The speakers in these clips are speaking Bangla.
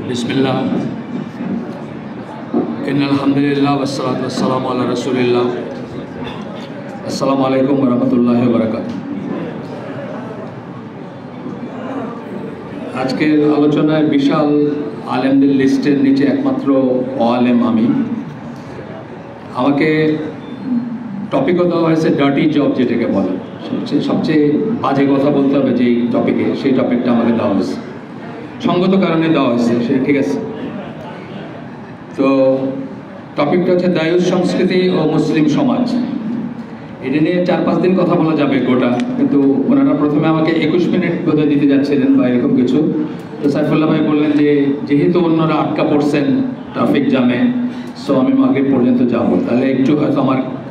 बिस्मिल्लाह इन्नल हम्दुलिल्लाह वस्सलातु वस्सलामु अला रसूलिल्लाह अस्सलामु अलैकुम व रहमतुल्लाहि व बाराकातुहू। আজকের আলোচনায় বিশাল আলেমদের লিস্টের নিচে একমাত্র আলেম আমি। আমাকে টপিকও দেওয়া হয়েছে ডার্টি জব, যেটাকে বলে সবচেয়ে বাজে কথা বলতে হবে যেই টপিকে, সেই টপিকটা আমাকে দেওয়া হয়েছে, সঙ্গত কারণে দেওয়া হয়েছে, সেটা ঠিক আছে। তো টপিকটা হচ্ছে দায়ুস সংস্কৃতি ও মুসলিম সমাজ। এটা নিয়ে 4-5 দিন কথা বলা যাবে গোটা, কিন্তু ওনারা প্রথমে আমাকে 21 মিনিট বোধহয় দিতে যাচ্ছিলেন বা এরকম কিছু। তো সাইফুল্লাহ ভাই বললেন যে যেহেতু অন্যরা আটকা পড়ছেন ট্রাফিক জ্যামে, সো আমি মাগরিব পর্যন্ত যাবো, তাহলে একটু হয়তো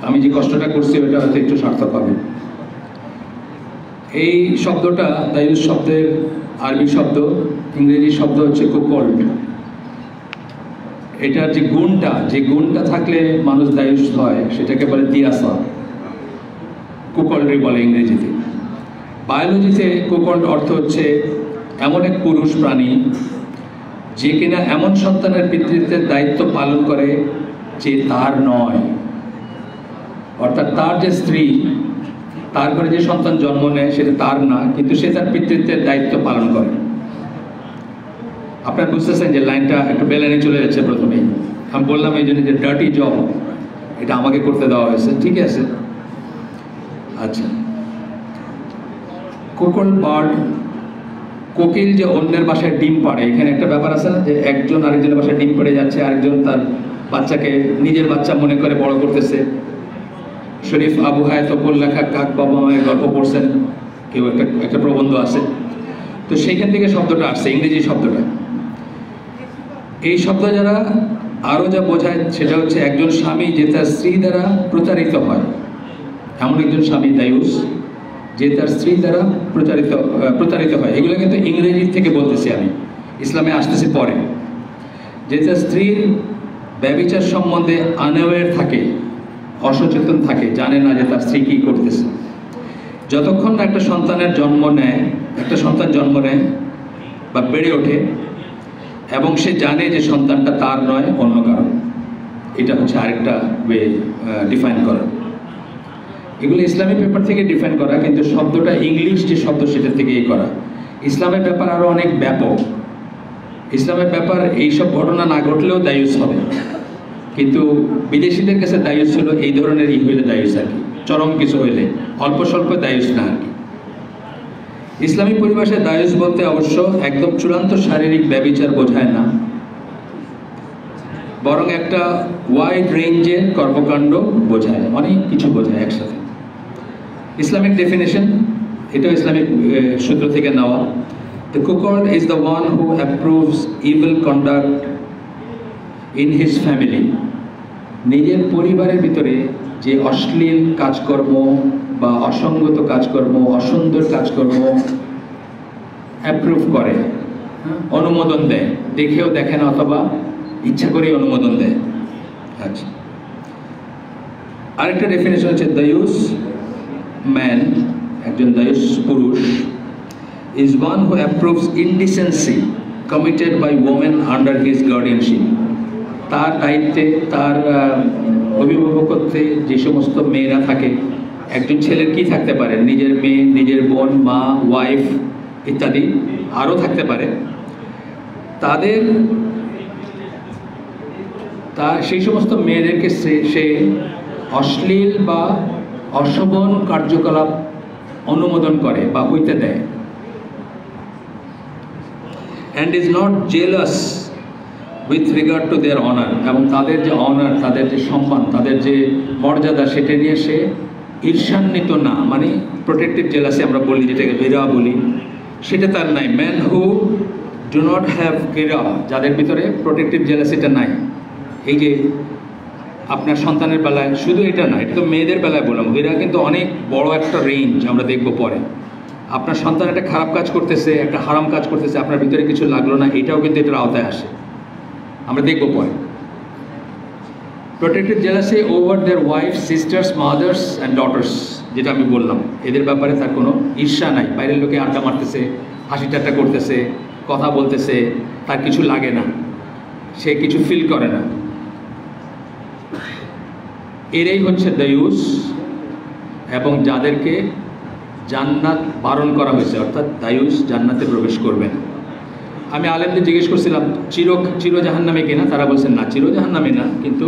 আমি যে কষ্টটা করছি ওটা হয়তো একটু সার্থক হবে। এই শব্দটা দায়ুস শব্দের আরবি শব্দ, ইংরেজি শব্দ হচ্ছে কুকল্ড। এটার যে গুণটা থাকলে মানুষ দায়ুস হয়, সেটাকে বলে দিয়াসা, কুকল্ডি বলে ইংরেজিতে। বায়োলজিতে কুকল্ড অর্থ হচ্ছে এমন এক পুরুষ প্রাণী যে কিনা এমন সন্তানের পিতৃত্বের দায়িত্ব পালন করে যে তার নয়, অর্থাৎ তার যে স্ত্রী, তারপরে যে সন্তান জন্ম নেয় সেটা তার না, কিন্তু সে তার পিতৃত্বের দায়িত্ব পালন করে। আপনারা বুঝতেছেন যে লাইনটা একটু বেলানে চলে যাচ্ছে। প্রথমেই আমি বললাম এই জন্য যে ডার্টি জব এটা আমাকে করতে দেওয়া হয়েছে, ঠিক আছে। আচ্ছা, কোকল বার্ড, কোকিল যে অন্যের বাসায় ডিম পাড়ে, এখানে একটা ব্যাপার আছে না যে একজন আরেকজনের বাসায় ডিম পেড়ে যাচ্ছে, আরেকজন তার বাচ্চাকে নিজের বাচ্চা মনে করে বড় করতেছে। শরীফ আবু হায়াতপুর লেখা কাক বাবা মায়ের গল্প পড়ছেন কেউ, একটা প্রবন্ধ আছে। তো সেইখান থেকে শব্দটা আসছে, ইংরেজি শব্দটা। এই শব্দ যারা আরও যা বোঝায় সেটা হচ্ছে একজন স্বামী যে তার স্ত্রী দ্বারা প্রতারিত হয়, এমন একজন স্বামী দায়ুস যে তার স্ত্রী দ্বারা প্রতারিত হয়। এগুলো কিন্তু ইংরেজি থেকে বলতেছি আমি, ইসলামে আসতেছি পরে। যে তার স্ত্রীর ব্যভিচার সম্বন্ধে আনঅ্যাওয়্যার থাকে, অসচেতন থাকে, জানে না যে তার স্ত্রী কী করতেছে। যতক্ষণ না একটা সন্তান জন্ম নেয় বা বেড়ে ওঠে এবং সে জানে যে সন্তানটা তার নয়, অন্য কারণ। এটা হচ্ছে আরেকটা ওয়ে ডিফাইন করা। এগুলো ইসলামী পেপার থেকে ডিফাইন করা, কিন্তু শব্দটা ইংলিশ যে শব্দ সেটা থেকেই করা। ইসলামের ব্যাপার আরও অনেক ব্যাপক। ইসলামের ব্যাপার এইসব ঘটনা না ঘটলেও দায়ুস হবে, কিন্তু বিদেশিদের কাছে দায়ুস ছিল এই ধরনের হইলে দায়ুস আর কি, চরম কিছু হইলে, অল্প স্বল্প দায়ুস না আর কি। ইসলামী পরিভাষায় দায়ুস বলতে অবশ্য একদম চূড়ান্ত শারীরিক ব্যভিচার বোঝায় না, বরং একটা ওয়াইড রেঞ্জের কর্মকাণ্ড বোঝায়, অনেক কিছু বোঝায় একসাথে। ইসলামিক ডেফিনেশন, এটাও ইসলামিক সূত্র থেকে নেওয়া। The cuckold is the one who approves evil conduct in his family. নিজের পরিবারের ভিতরে যে অশ্লীল কাজকর্ম বা অসঙ্গত কাজকর্ম, অসুন্দর কাজকর্ম অ্যাপ্রুভ করে, অনুমোদন দেয়, দেখেও দেখে না অথবা ইচ্ছা করেই অনুমোদন দেয়। আচ্ছা, আরেকটা ডেফিনেশন হচ্ছে দায়ুস ম্যান, একজন দায়ুস পুরুষ, is one who approves indecency committed by women under his guardianship. তার দায়িত্বে, তার অভিভাবকত্বে যে সমস্ত মেয়েরা থাকে, একজন ছেলের কি থাকতে পারে, নিজের মেয়ে, নিজের বোন, মা, ওয়াইফ ইত্যাদি আরও থাকতে পারে, সেই সমস্ত মেয়েদেরকে সে অশ্লীল বা অশোভন কার্যকলাপ অনুমোদন করে বা হইতে দেয়। and is not jealous with regard to their honor, এবং তাদের যে অনার, তাদের যে সম্মান, তাদের যে মর্যাদা, সেটা নিয়ে সে ঈর্ষান্বিত না, মানে প্রোটেক্টিভ জেলাসি আমরা বলি, যেটাকে ভেরা বলি, সেটা তার নাই। Man who do not have গিরা, যাদের ভিতরে প্রোটেক্টিভ জেলাসিটা নাই। এই যে আপনার সন্তানের বেলায় শুধু এটা না, এটা তো মেয়েদের বেলায় বললাম, গিরা কিন্তু অনেক বড় একটা রেঞ্জ, আমরা দেখবো পরে। আপনার সন্তান একটা খারাপ কাজ করতেছে, একটা হারাম কাজ করতেছে, আপনার ভিতরে কিছু লাগলো না, এটাও কিন্তু এটার আওতায় আসে, আমরা দেখবো পরে। Protective jealousy over their wife, sisters, mothers and daughters, যেটা আমি বললাম, এদের ব্যাপারে তার কোনো ঈর্ষা নাই। বাইরের লোকে আড্ডা মারতেছে, হাসি ঠাট্টা করতেছে, কথা বলতেছে, তার কিছু লাগে না, সে কিছু ফিল করে না। এরাই হচ্ছে দায়ুস, এবং যাদেরকে জান্নাত বারণ করা হয়েছে, অর্থাৎ দায়ুস জান্নাতে প্রবেশ করবে না। আমি আলেমদের জিজ্ঞেস করছিলাম চির জাহান্নামে কিনা, তারা বলছেন না, চির জাহান্নামে না, কিন্তু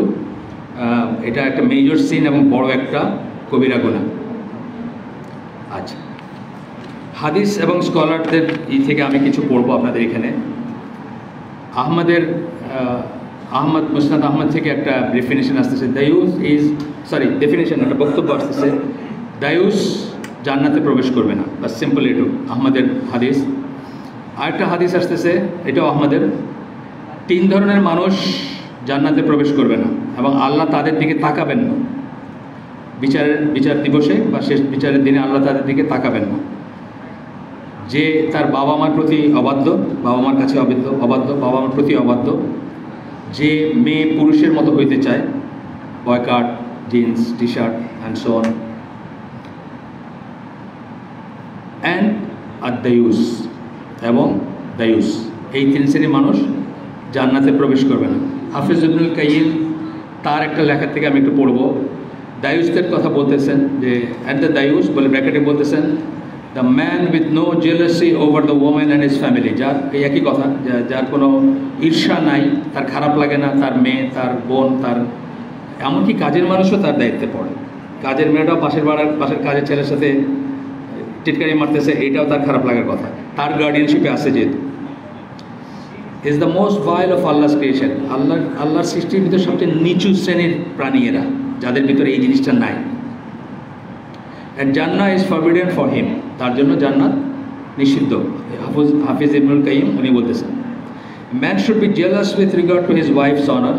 এটা একটা মেজর সিন এবং বড় একটা কবিরা গুনাহ। আচ্ছা, হাদিস এবং স্কলারদের থেকে আমি কিছু পড়বো আপনাদের এখানে। আহমদ মুসনাদ আহমদ থেকে একটা ডেফিনেশন আসতেছে, দায়ুস ইজ, ডেফিনেশন একটা বক্তব্য আসতেছে, দায়ুস জান্নাতে প্রবেশ করবে না, বাস সিম্পল এটু আহমদের হাদিস। আরেকটা হাদিস আসতেছে, এটাও আহমদের, 3 ধরনের মানুষ জান্নাতে প্রবেশ করবে না এবং আল্লাহ তাদের দিকে তাকাবেন না বিচার দিবসে বা শেষ বিচারের দিনে, আল্লাহ তাদের দিকে তাকাবেন না। যে তার বাবা মার প্রতি অবাধ্য, বাবা মার কাছে অবাধ্য, বাবা মার প্রতি অবাধ্য, যে মেয়ে পুরুষের মতো হইতে চায়, boy cut, jeans, T shirt and so on, and আর দায়ুস, এবং দায়ুস, এই 3 শ্রেণীর মানুষ জান্নাতে প্রবেশ করবে না। হাফিজ ইবনুল কাইয়িম তার একটা লেখা থেকে আমি একটু পড়ব। দায়ুসদের কথা বলতেছেন যে, অ্যাট দ্য দায়ুস বলে ব্র্যাকেটে বলতেছেন, the man with no jealousy over the women and his family, যার এই একই কথা, যার কোনো ঈর্ষা নাই, তার খারাপ লাগে না তার মেয়ে, তার বোন, তার এমনকি কাজের মানুষও তার দায়িত্বে পড়ে। কাজের মেয়েটাও পাশের কাজের ছেলের সাথে টিটকারি মারতেছে, এইটাও তার খারাপ লাগার কথা, তার গার্ডিয়ানশিপে আসে যেহেতু। Is the most vile of Allah's creation, আল্লাহর সৃষ্টির ভিতরে সবচেয়ে নিচু শ্রেণীর প্রাণী এরা, যাদের ভিতরে এই জিনিসটা নাই। And Jannah is forbidden for him, তার জন্য জান্নাত নিষিদ্ধ। হাফিজ ইবনুল কাইয়িম উনি বলতেছেন, man should be jealous with regard to his wife's honour,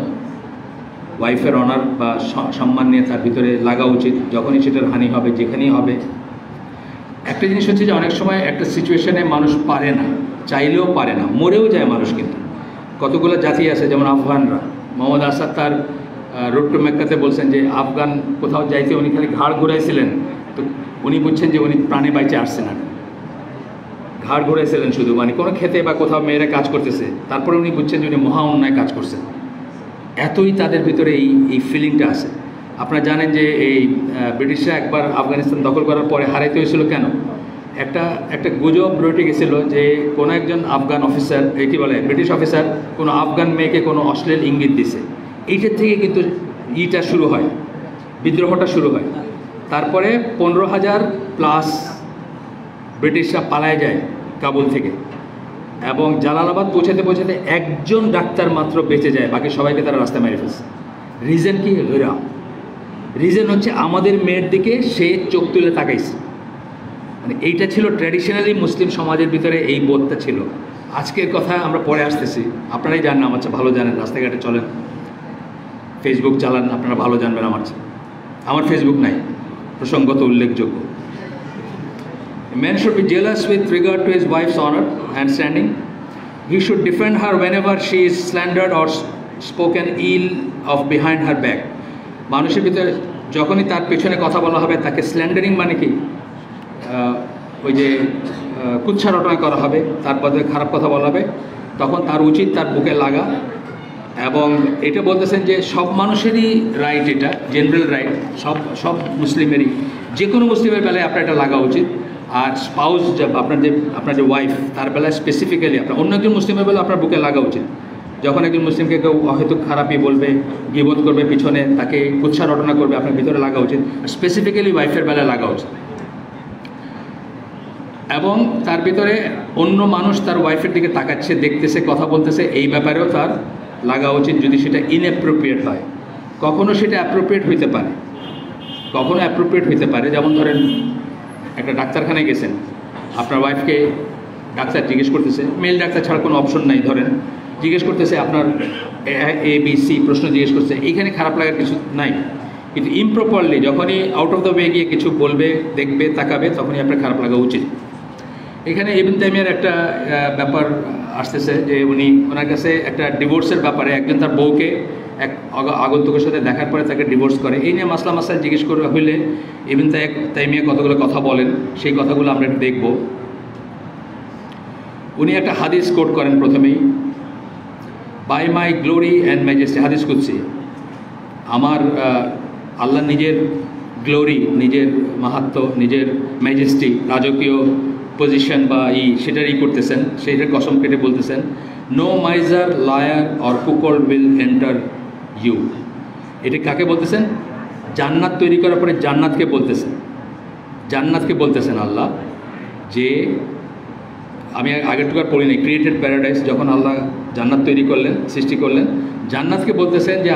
ওয়াইফের অনার বা সম্মান নিয়ে তার ভিতরে লাগা উচিত, যখনই সেটার হানি হবে, যেখানেই হবে। একটা জিনিস হচ্ছে যে অনেক সময় একটা সিচুয়েশনে মানুষ পারে না, চাইলেও পারে না, মরেও যায় মানুষ। কিন্তু কতগুলো জাতি আছে, যেমন আফগানরা, মোহাম্মদ আসাদ তার রোড টু মেক্কাতে বলছেন যে আফগান কোথাও যাইতে উনি খালি ঘাড় ঘুরাইছিলেন, তো উনি বুঝছেন যে উনি প্রাণে বাইচে আসছেন না, ঘাড় ঘুরাইছিলেন শুধু, মানে কোনো খেতে বা কোথাও মেয়েরা কাজ করতেছে, তারপরে উনি বুঝছেন যে উনি মহা অন্যায় কাজ করছেন। এতই তাদের ভিতরে এই ফিলিংটা আছে। আপনারা জানেন যে এই ব্রিটিশরা একবার আফগানিস্তান দখল করার পরে হারাইতে হয়েছিল কেন? একটা গুজব রটে গেছিলো যে কোনো একজন আফগান অফিসার, এটি বলে ব্রিটিশ অফিসার, কোনো আফগান মেয়েকে কোনো অশ্লীল ইঙ্গিত দিছে। এইটার থেকে কিন্তু ইটা শুরু হয়, বিদ্রোহটা শুরু হয়। তারপরে 15,000 প্লাস ব্রিটিশরা পালায় যায় কাবুল থেকে, এবং জালালাবাদ পৌঁছাতে একজন ডাক্তার মাত্র বেঁচে যায়, বাকি সবাইকে তারা রাস্তায় মেরে ফেলছে। রিজন কি? রিজন হচ্ছে আমাদের মেয়ের দিকে সে চোখ তুলে তাকাইছে। মানে এইটা ছিল ট্র্যাডিশনালি মুসলিম সমাজের ভিতরে, এই বোধটা ছিল। আজকের কথা আমরা পরে আসতেছি, আপনারাই জানেন, আমার চেয়ে ভালো জানেন, রাস্তাঘাটে চলেন, ফেসবুক চালান, আপনারা ভালো জানবেন আমার চেয়ে। আমার ফেসবুক নাই, প্রসঙ্গত উল্লেখযোগ্য। Man should be jealous with regard to his wife's honor and standing. He should defend her whenever she is slandered or spoken ill of behind her back. মানুষের ভিতরে যখনই তার পেছনে কথা বলা হবে, তাকে স্ল্যান্ডারিং মানে কি, ওই যে কুচ্ছা রটনা করা হবে, তারপরে খারাপ কথা বলা হবে, তখন তার উচিত তার বুকে লাগা। এবং এটা বলতেছেন যে সব মানুষেরই রাইট, এটা জেনারেল রাইট, সব মুসলিমেরই, যে কোনো মুসলিমের বেলায় আপনার এটা লাগা উচিত। আর স্পাউস, আপনার যে ওয়াইফ, তার বেলায় স্পেসিফিক্যালি আপনার অন্য একজন মুসলিমের বেলা আপনার বুকে লাগা উচিত। যখন একজন মুসলিমকে কেউ হয়তো খারাপই বলবে, গীবত করবে পিছনে, তাকে কুৎসা রটনা করবে, আপনার ভিতরে লাগা উচিত, স্পেসিফিক্যালি ওয়াইফের বেলায় লাগা উচিত। এবং তার ভিতরে অন্য মানুষ তার ওয়াইফের দিকে তাকাচ্ছে, দেখতেছে, কথা বলতেছে, এই ব্যাপারেও তার লাগা উচিত, যদি সেটা ইনঅ্যাপ্রোপ্রিয়েট হয়। কখনো সেটা অ্যাপ্রোপ্রিয়েট হইতে পারে, কখনো অ্যাপ্রোপ্রিয়েট হইতে পারে। যেমন ধরেন একটা ডাক্তারখানায় গেছেন, আপনার ওয়াইফকে ডাক্তার জিজ্ঞেস করতেছে, মেল ডাক্তার ছাড়া কোনো অপশন নাই, ধরেন জিজ্ঞেস করতেছে আপনার ABC প্রশ্ন জিজ্ঞেস করছে, এইখানে খারাপ লাগার কিছু নাই। কিন্তু ইমপ্রপারলি যখনই আউট অফ দ্য ওয়ে গিয়ে কিছু বলবে, দেখবে, তাকাবে, তখনই আপনার খারাপ লাগা উচিত। এখানে ইবনে তাইমিয়ার একটা ব্যাপার আসতেছে যে ওনার কাছে একটা ডিভোর্সের ব্যাপারে, একজন তার বউকে এক আগন্তুকের সাথে দেখার পরে তাকে ডিভোর্স করে, এই নিয়ে মাসলা মাসাইল জিজ্ঞেস করা হইলে ইবনে তাইমিয়া কতগুলো কথা বলেন, সেই কথাগুলো আমরা একটু দেখব। উনি একটা হাদিস কোট করেন প্রথমেই, by my glory and majesty, হাদিস কুদসি, আমার আল্লাহ নিজের গ্লোরি, নিজের মাহাত্ম্য, নিজের ম্যাজেস্টি, রাজকীয় পজিশন বা সেটারই করতেছেন, সেইটার কসম কেটে বলতেছেন, no miser liar or cuckold will enter you. এটা কাকে বলতেছেন? জান্নাত তৈরি করার পরে জান্নাতকে বলতেছেন আল্লাহ, যে আমি আগেরটুকার পড়িনি, ক্রিয়েটেড প্যারাডাইস, যখন আল্লাহ জান্নাত তৈরি করলেন, সৃষ্টি করলেন, জান্নাতকে বলতেছেন যে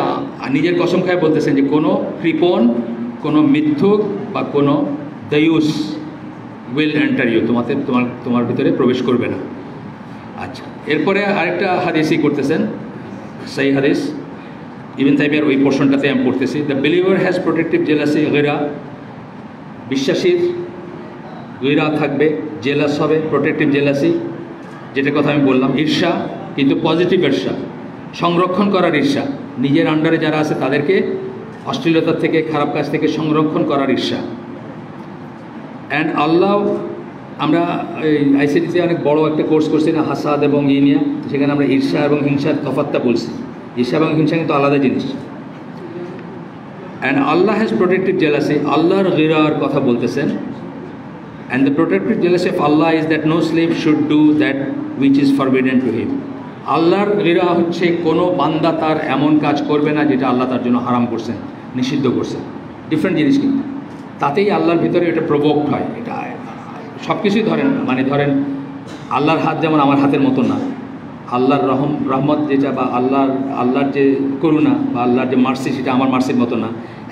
নিজের কসম খায় বলতেছেন যে কোনো কৃপণ, কোনো মিথ্যুক বা কোনো দায়ুস উইল এন্টার ইউ, তোমার ভিতরে প্রবেশ করবে না। আচ্ছা, এরপরে আরেকটা হাদিসই করতেছেন, সেই হাদিস ইবনে তাইমিয়ার ওই পোর্শনটাতে আমি পড়তেছি, the believer has protective jealousy গিরা, বিশ্বাসীর গিরা থাকবে, জেলাস হবে, প্রোটেক্টিভ জেলাসি, যেটা কথা আমি বললাম, ঈর্ষা, কিন্তু পজিটিভ ঈর্ষা, সংরক্ষণ করার ঈর্ষা, নিজের আন্ডারে যারা আছে তাদেরকে অশ্লীলতার থেকে, খারাপ কাজ থেকে সংরক্ষণ করার ঈর্ষা। অ্যান্ড আল্লাহ, আমরা আইসিটিতে অনেক বড় একটা কোর্স করছি না, হাসাদ এবং ইনিয়া, সেখানে আমরা ঈর্ষা এবং হিংসার তফাৎটা বলছি। ঈর্ষা এবং হিংসা কিন্তু আলাদা জিনিস। And Allah has protective jealousy, আল্লাহর গিরার কথা বলতেছেন। And the protective jealousy of Allah is that no slave should do that which is forbidden to him. আল্লাহর গিরা হচ্ছে কোনো বান্দা তার এমন কাজ করবে না যেটা আল্লাহ তার জন্য হারাম করছেন, নিষিদ্ধ করছেন। ডিফারেন্ট জিনিস কিন্তু, তাতেই আল্লাহর ভিতরে এটা প্রভোক্ট হয়। এটা সব কিছুই ধরেন, মানে ধরেন আল্লাহর হাত যেমন আমার হাতের মতো না, আল্লাহর রহমত যেটা বা আল্লাহর যে করুণা বা আল্লাহর যে মার্সি সেটা আমার মার্সির মতো না।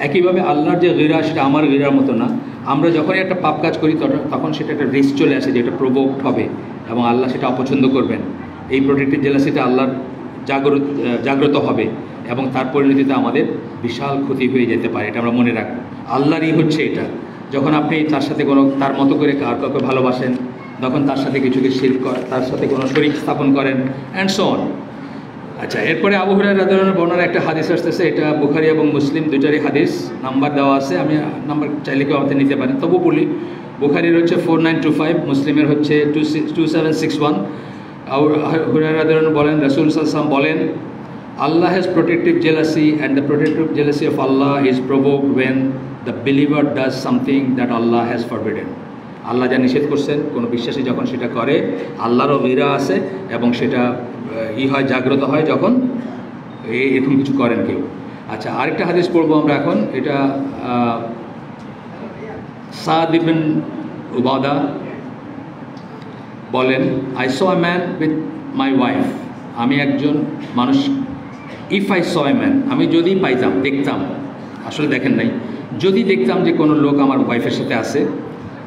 একইভাবে আল্লাহর যে গিরা সেটা আমার গিরার মতো না। আমরা যখনই একটা পাপ কাজ করি তখন সেটা একটা রিস্ক চলে আসে, যেটা প্রভোক্ট হবে এবং আল্লাহ সেটা অপছন্দ করবেন। এই প্রোটেক্টিভ জেলাসিটা আল্লাহর জাগ্রত হবে এবং তার পরিণতিতে আমাদের বিশাল ক্ষতি হয়ে যেতে পারে, এটা আমরা মনে রাখবো। আল্লাহরই হচ্ছে এটা। যখন আপনি তার সাথে তার মতো করে কাউকে ভালোবাসেন, তখন তার সাথে কিছুকে শিরক করেন, তার সাথে কোনো শরীক স্থাপন করেন, অ্যান্ড সো অন। আচ্ছা, এরপরে আবু হুরায়রা রাদিয়াল্লাহু আনহু বর্ণনার একটা হাদিস আসতেছে, এটা বুখারী এবং মুসলিম দুইটারই হাদিস, নাম্বার দেওয়া আছে, আমি নাম্বার চাইলে কেউ আমাদের নিতে পারেন, তবু বলি। বুখারীর হচ্ছে 4925, মুসলিমের হচ্ছে 2761। আবু হুরায়রা রাদিয়াল্লাহু আনহু বলেন, রাসূল সাল্লাল্লাহু আলাইহি ওয়াসাল্লাম বলেন, Allah has protective jealousy, and the protective jealousy of Allah is provoked when the believer does something that Allah has forbidden. আল্লাহ যা নিষেধ করছেন, কোনো বিশ্বাসী যখন সেটা করে, আল্লাহরও গিরা আছে এবং সেটা হয়, জাগ্রত হয় যখন এরকম কিছু করেন কেউ। আচ্ছা, আরেকটা হাদিস পড়বো আমরা এখন, এটা সাদ ইবনে উবাদা বলেন, I saw a man with my wife, আমি একজন মানুষ, if I saw a man, আমি যদি পাইতাম, দেখতাম, আসলে দেখেন নাই, যদি দেখতাম যে কোনো লোক আমার ওয়াইফের সাথে আছে,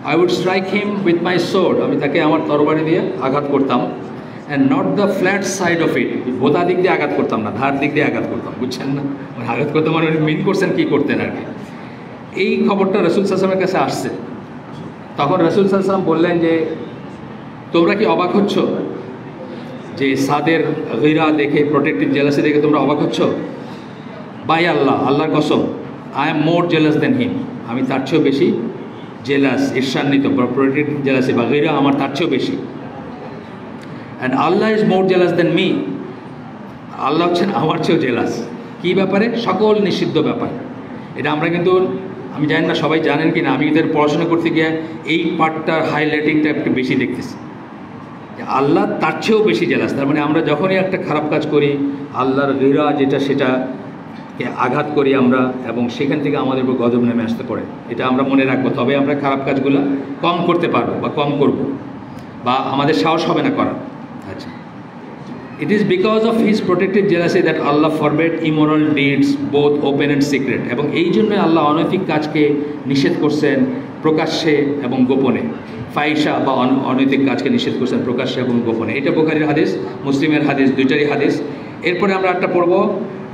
I would strike him with my sword, আমি তাকে আমার তরবারি দিয়ে আঘাত করতাম, and not the flat side of it, ভোতা দিক দিয়ে আঘাত করতাম না, ধার দিক দিয়ে আঘাত করতাম, বুঝছেন না? মানে আঘাত করতাম মানে মিন করছেন কী করতেন আর কি। এই খবরটা রাসূল সাল্লাল্লাহু আলাইহি ওয়াসাল্লামের কাছে আসছে, তখন রাসূল সাল্লাল্লাহু আলাইহি ওয়াসাল্লাম বললেন যে, তোমরা কি অবাক হচ্ছ যে সাদের গিরা দেখে, প্রোটেক্টিভ জেলাসি দেখে তোমরা অবাক হচ্ছ? বাই আল্লাহ, আল্লাহর কসম, আই এম মোর জেলাস দেন হিম, আমি তার চেয়েও বেশি জেলাস, ঈর্ষান্বিত, প্রোটেক্টিভ জেলাসি বা গিরা আমার তার চেয়েও বেশি। And Allah is more jealous than me, Allah হচ্ছেন আমার চেয়েও জেলাস। কী ব্যাপারে? সকল নিষিদ্ধ ব্যাপার। এটা আমরা কিন্তু, আমি জানি না সবাই জানেন কি না, আমি এদের পড়াশোনা করতে গিয়ে এই পার্টটা হাইলাইটিংটা একটু বেশি দেখতেছি, আল্লাহ তার চেয়েও বেশি জেলাস। তার মানে আমরা যখনই একটা খারাপ কাজ করি, আল্লাহর গিরা যেটা, সেটাকে আঘাত করি আমরা, এবং সেখান থেকে আমাদের উপর গজব নেমে আসতে পারে। এটা আমরা মনে রাখবো, তবে আমরা খারাপ কাজগুলো কম করতে পারবো বা কম করব, বা আমাদের সাহস হবে না করা। আচ্ছা, it is because of his protective jealousy that Allah forbade immoral deeds both open and secret, এবং এই জন্য আল্লাহ অনৈতিক কাজকে নিষেধ করছেন, প্রকাশ্যে এবং গোপনে, ফাহিশা বা অনৈতিক কাজকে নিষেধ করেছেন প্রকাশ্যে এবং গোপনে। এটা বুখারীর হাদিস, মুসলিমের হাদিস, দুইটারই হাদিস। এরপরে আমরা একটা পড়ব,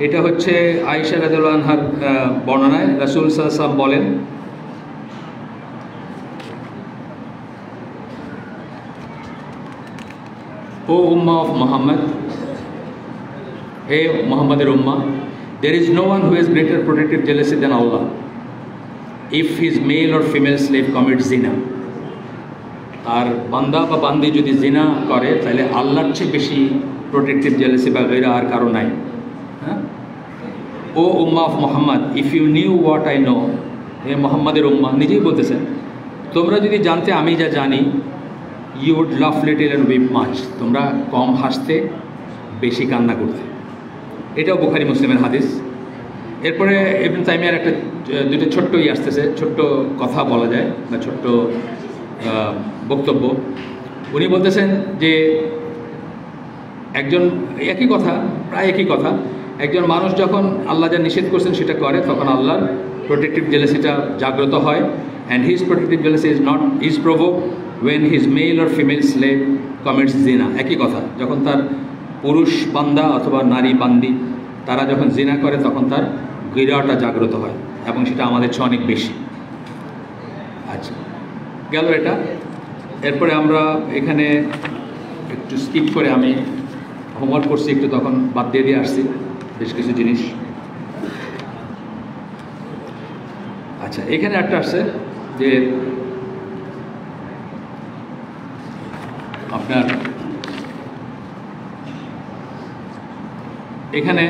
এটা হচ্ছে আয়েশা রাদিয়াল্লাহু আনহার বর্ণনায়। রাসূল সাল্লাল্লাহু আলাইহি ওয়াসাল্লাম বলেন, ও উম্মাহ অফ মুহাম্মদ, হে মুহাম্মাদের উম্মাহ, there is no one who has greater protective jealousy than Allah if his male or female slave commits zina. আর বান্দা বা বান্দি যদি জিনা করে তাহলে আল্লাহর চেয়ে বেশি প্রোটেক্টিভ জেলাসি বা গয়রা আর কারো নাই। হ্যাঁ, O ummah of Muhammad, if you knew what I know, হে মুহাম্মাদের উম্মাহ নিজেই বলতেছেন, তোমরা যদি জানতে আমি যা জানি, you would love little and weep much, তোমরা কম হাসতে বেশি কান্না করতে। এটাও বুখারী মুসলিমের হাদিস। এরপরে ইবনে তাইমিয়ার একটা দুটো ছোট্ট আসতেছে, ছোট্ট কথা বলা যায় বা ছোট্ট বক্তব্য। উনি বলতেছেন যে একজন, একই কথা, প্রায় একই কথা, একজন মানুষ যখন আল্লাহ যা নিষেধ করছেন সেটা করে, তখন আল্লাহর প্রোটেক্টিভ জেলাসিটা জাগ্রত হয়। And his protective jealousy is provoke when his male or female slave commits জিনা। একই কথা, যখন তার পুরুষ বান্দা অথবা নারী বান্দি তারা যখন জিনা করে তখন তার গিরাটা জাগ্রত হয়, এবং সেটা আমাদের চেয়ে অনেক বেশি। আচ্ছা, গেল এটা। এরপরে আমরা এখানে একটু স্কিপ করে, আমি হোমওয়ার্ক করছি একটু, তখন বাদ দিয়ে আসছি বেশ কিছু জিনিস। আচ্ছা, এখানে একটা আসছে যে আপনার এখানে